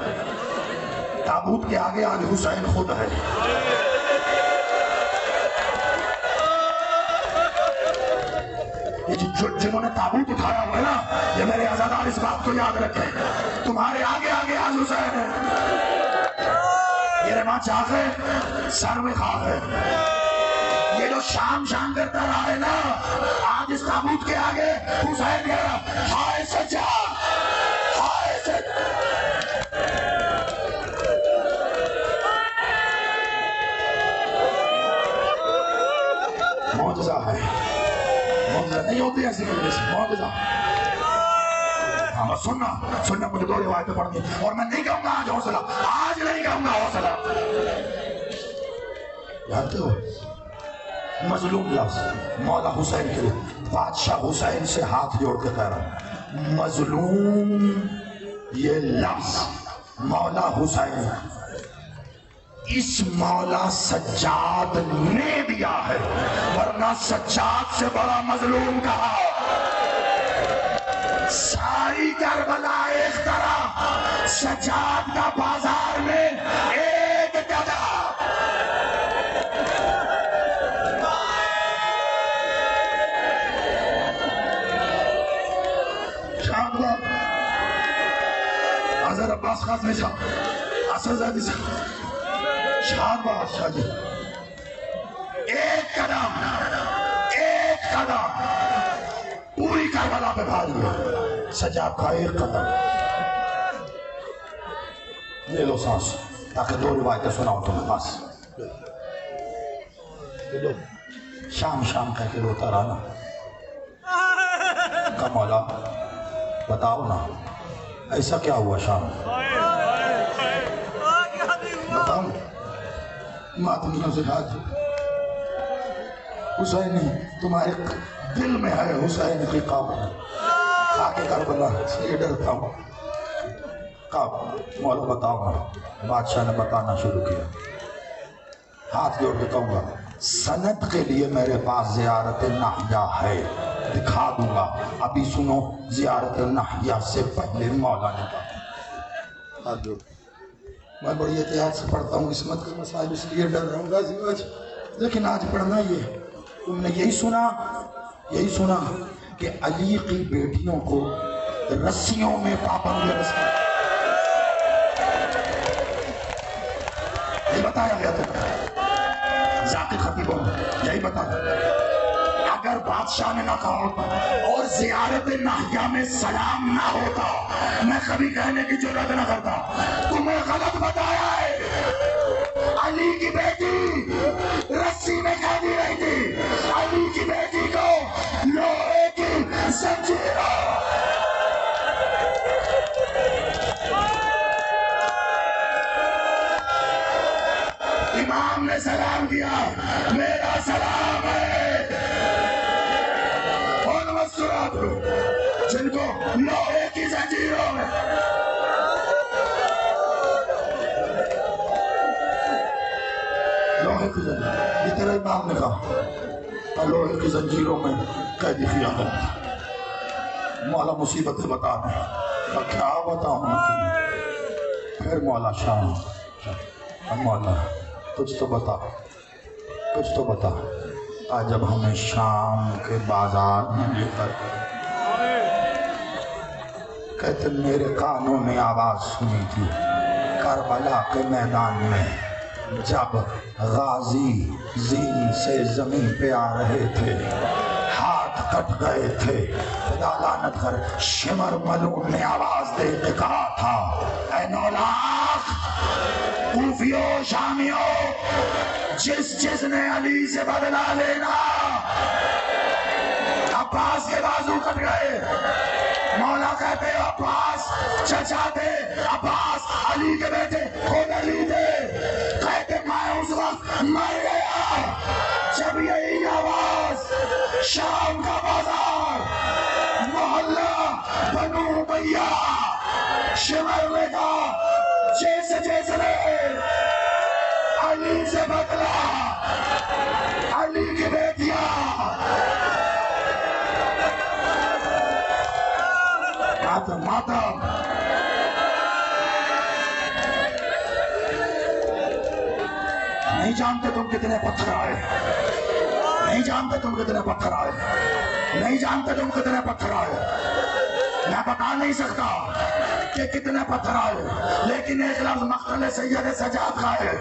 تابوت کے آگے آج حسین خود ہے۔ جنہوں نے تابوت اٹھایا ہوا ہے نا، یہ میرے عزادار اس بات کو یاد رکھیں، تمہارے آگے آگے آج حسین ہے، یہ ماں چاک ہے، سر میں خاک ہے، یہ جو شام کرتا رہا ہے نا، آج اس تابوت کے آگے حسین کہہ رہا ہائے سجاد، ہائے سجاد۔ معجزہ ہے، معجزہ نہیں ہوتی ایسی مجلس، معجزہ۔ ہاں بس سننا مجھے 2 روایتیں پڑھنی، اور میں نہیں کہوں گا آج حوصلہ، آج نہیں کہوں گا حوصلہ۔ جانتے ہو مظلوم لفظ مولا حسین کے لیے، بادشاہ حسین سے ہاتھ جوڑ کے کہہ رہا ہوں، مظلوم یہ لفظ مولا حسین اس مولا سجاد نے دیا ہے، ورنہ سجاد سے بڑا مظلوم کہا۔ ساری کربلا ایک طرح، سجاد کا بازار میں ایک گدا۔ شاہدہ حضرت عباس خاصمی صاحب، حسن زادی صاحب، شاہد بادشاہ جی، ایک قدم پوری کربلا پہ بھاگ لیا۔ سجاد کا ایک قدم۔ لے لو سانس تاکہ دو روایتیں سناؤ تمہیں، بس لو۔ شام شام کہہ کے روتا رہا نا، کہ مولا بتاؤ نا ایسا کیا ہوا شام؟ بتاؤ ماتمیوں سے کہا حسین تمہارے دل میں ہے حسین کی قابل، خاک کربلا سے ڈرتا ہوں۔ کہا مولا بتاؤ نا۔ بادشاہ نے بتانا شروع کیا، ہاتھ جوڑ کے کہوں گا سند کے لیے میرے پاس زیارت ناحیہ ہے، دکھا دوں گا، ابھی سنو۔ زیارت ناحیہ سے پہلے مولا نے کہا، ہاتھ جوڑ، میں بڑی احتیاط سے پڑھتا ہوں عصمت کے مسائل، اس لیے ڈر رہا ہوں غازی آج، لیکن آج پڑھنا یہ۔ تم نے یہی سنا کہ علی کی بیٹیوں کو رسیوں میں پابند رسا، یہ بتایا گیا تھا ذاکر خطیبوں نے، یہی بتایا۔ اگر بادشاہ نے نہ کہا ہوتا اور زیارت ناحیہ میں سلام نہ ہوتا، میں کبھی کہنے کی جرات نہ کرتا۔ تمہیں غلط بتایا ہے، علی کی بیٹی رسی میں قیدی رہی تھی، علی کی بیٹی کو لوہے کی زنجیروں۔ امام نے سلام کیا، میرا سلام ہے ان مسورات کو جن کو لوہے کی زنجیروں میں۔ لوہے کی زنجیروں، یہ تیرا امام نے کہا لوہے کی زنجیروں میں قیدی کیا ہے۔ مولا مصیبتیں بتا رہے، کیا بتاؤں میں تمہیں؟ پھر مولا شام، مولا کچھ تو بتا۔ آج جب ہمیں شام کے بازار میں لے کر کہتے میرے کانوں نے آواز سنی تھی کربلا کے میدان میں، جب غازی زین سے زمین پہ آ رہے تھے، ہاتھ کٹ گئے تھے، خدا لعنت کر شمر ملعون نے آواز دے کے کہا تھا اے نولاخ کوفیو شامیو، جس نے علی سے بدلہ لینا۔ عباس کے بازو کٹ گئے، مولا کہتے عباس چچا تھے، عباس علی کے بیٹے خود علی تھے، کہتے میں اس وقت مر گیا جب یہی آواز شام کا بازار محلہ بنو امیہ شمر نے کہا جس نے علی سے بدلا، علی کی بیٹیاں ماتم نہیں جانتے تم کتنے پتھر آئے، نہیں جانتے تم کتنے پتھر آئے، نہیں جانتے تم کتنے پتھر آئے۔ میں بتا نہیں سکتا کہ کتنے پتھر آئے، لیکن ایک لفظ مقتل سید سجاد کا ہے،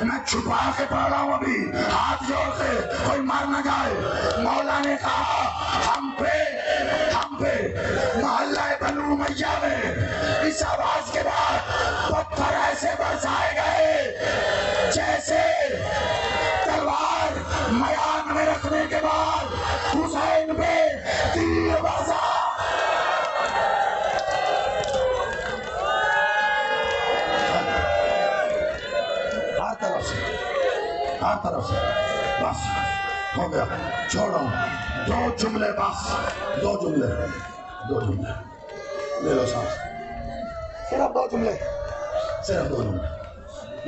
میں چھپا کے پڑھ رہا ہوں ابھی، ہاتھ جوڑ کے کوئی مر نہ جائے۔ مولا نے کہا ہم پہ محلہ بنو امیہ میں اس آواز کے بعد پتھر ایسے برسائے گئے جیسے تلوار میان میں رکھنے کے بعد حسین پہ تیر برسا۔ ہر طرف سے بس ہو گیا، چھوڑو، دو جملے بس، دو جملے لے لو سانس، صرف دو جملے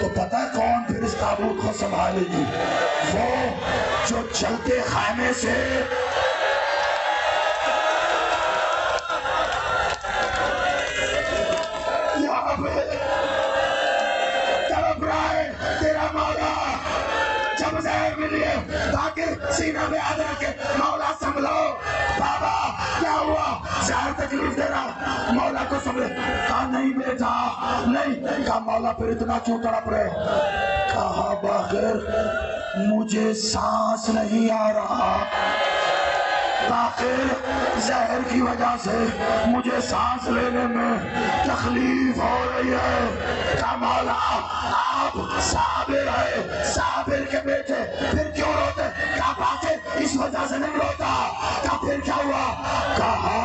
تو پتہ ہے کون پھر اس تابوت کو سنبھالے گی؟ وہ جو چلتے خیمے سے یہاں پہ تڑپ رہا ہے تیرا مولا. جب زہر ملی ہے تاکہ سینہ میں آ کے مولا سنبھلو. بابا کیا ہوا؟ زہر تکلیف دے رہا. مولا کو سنبھلے. کہا نہیں بیٹا نہیں. کہا مولا پھر اتنا کیوں تڑپ رہے؟ کہا باخر مجھے سانس نہیں آ رہا. باخر زہر کی وجہ سے مجھے سانس لینے میں تکلیف ہو رہی ہے. کہا مولا آپ صابر ہے صابر کے بیٹے پھر کیوں روتے؟ کہا باخر اس وجہ سے نہیں روتا. کہا پھر کیا ہوا؟ کہا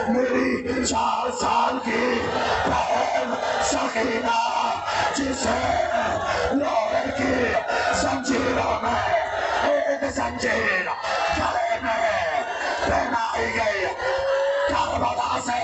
میری 4 سال کی بہن سکینہ جسے لوہے کی زنجیروں میں ایک زنجیر گلے میں پہنائی گئی کربلا سے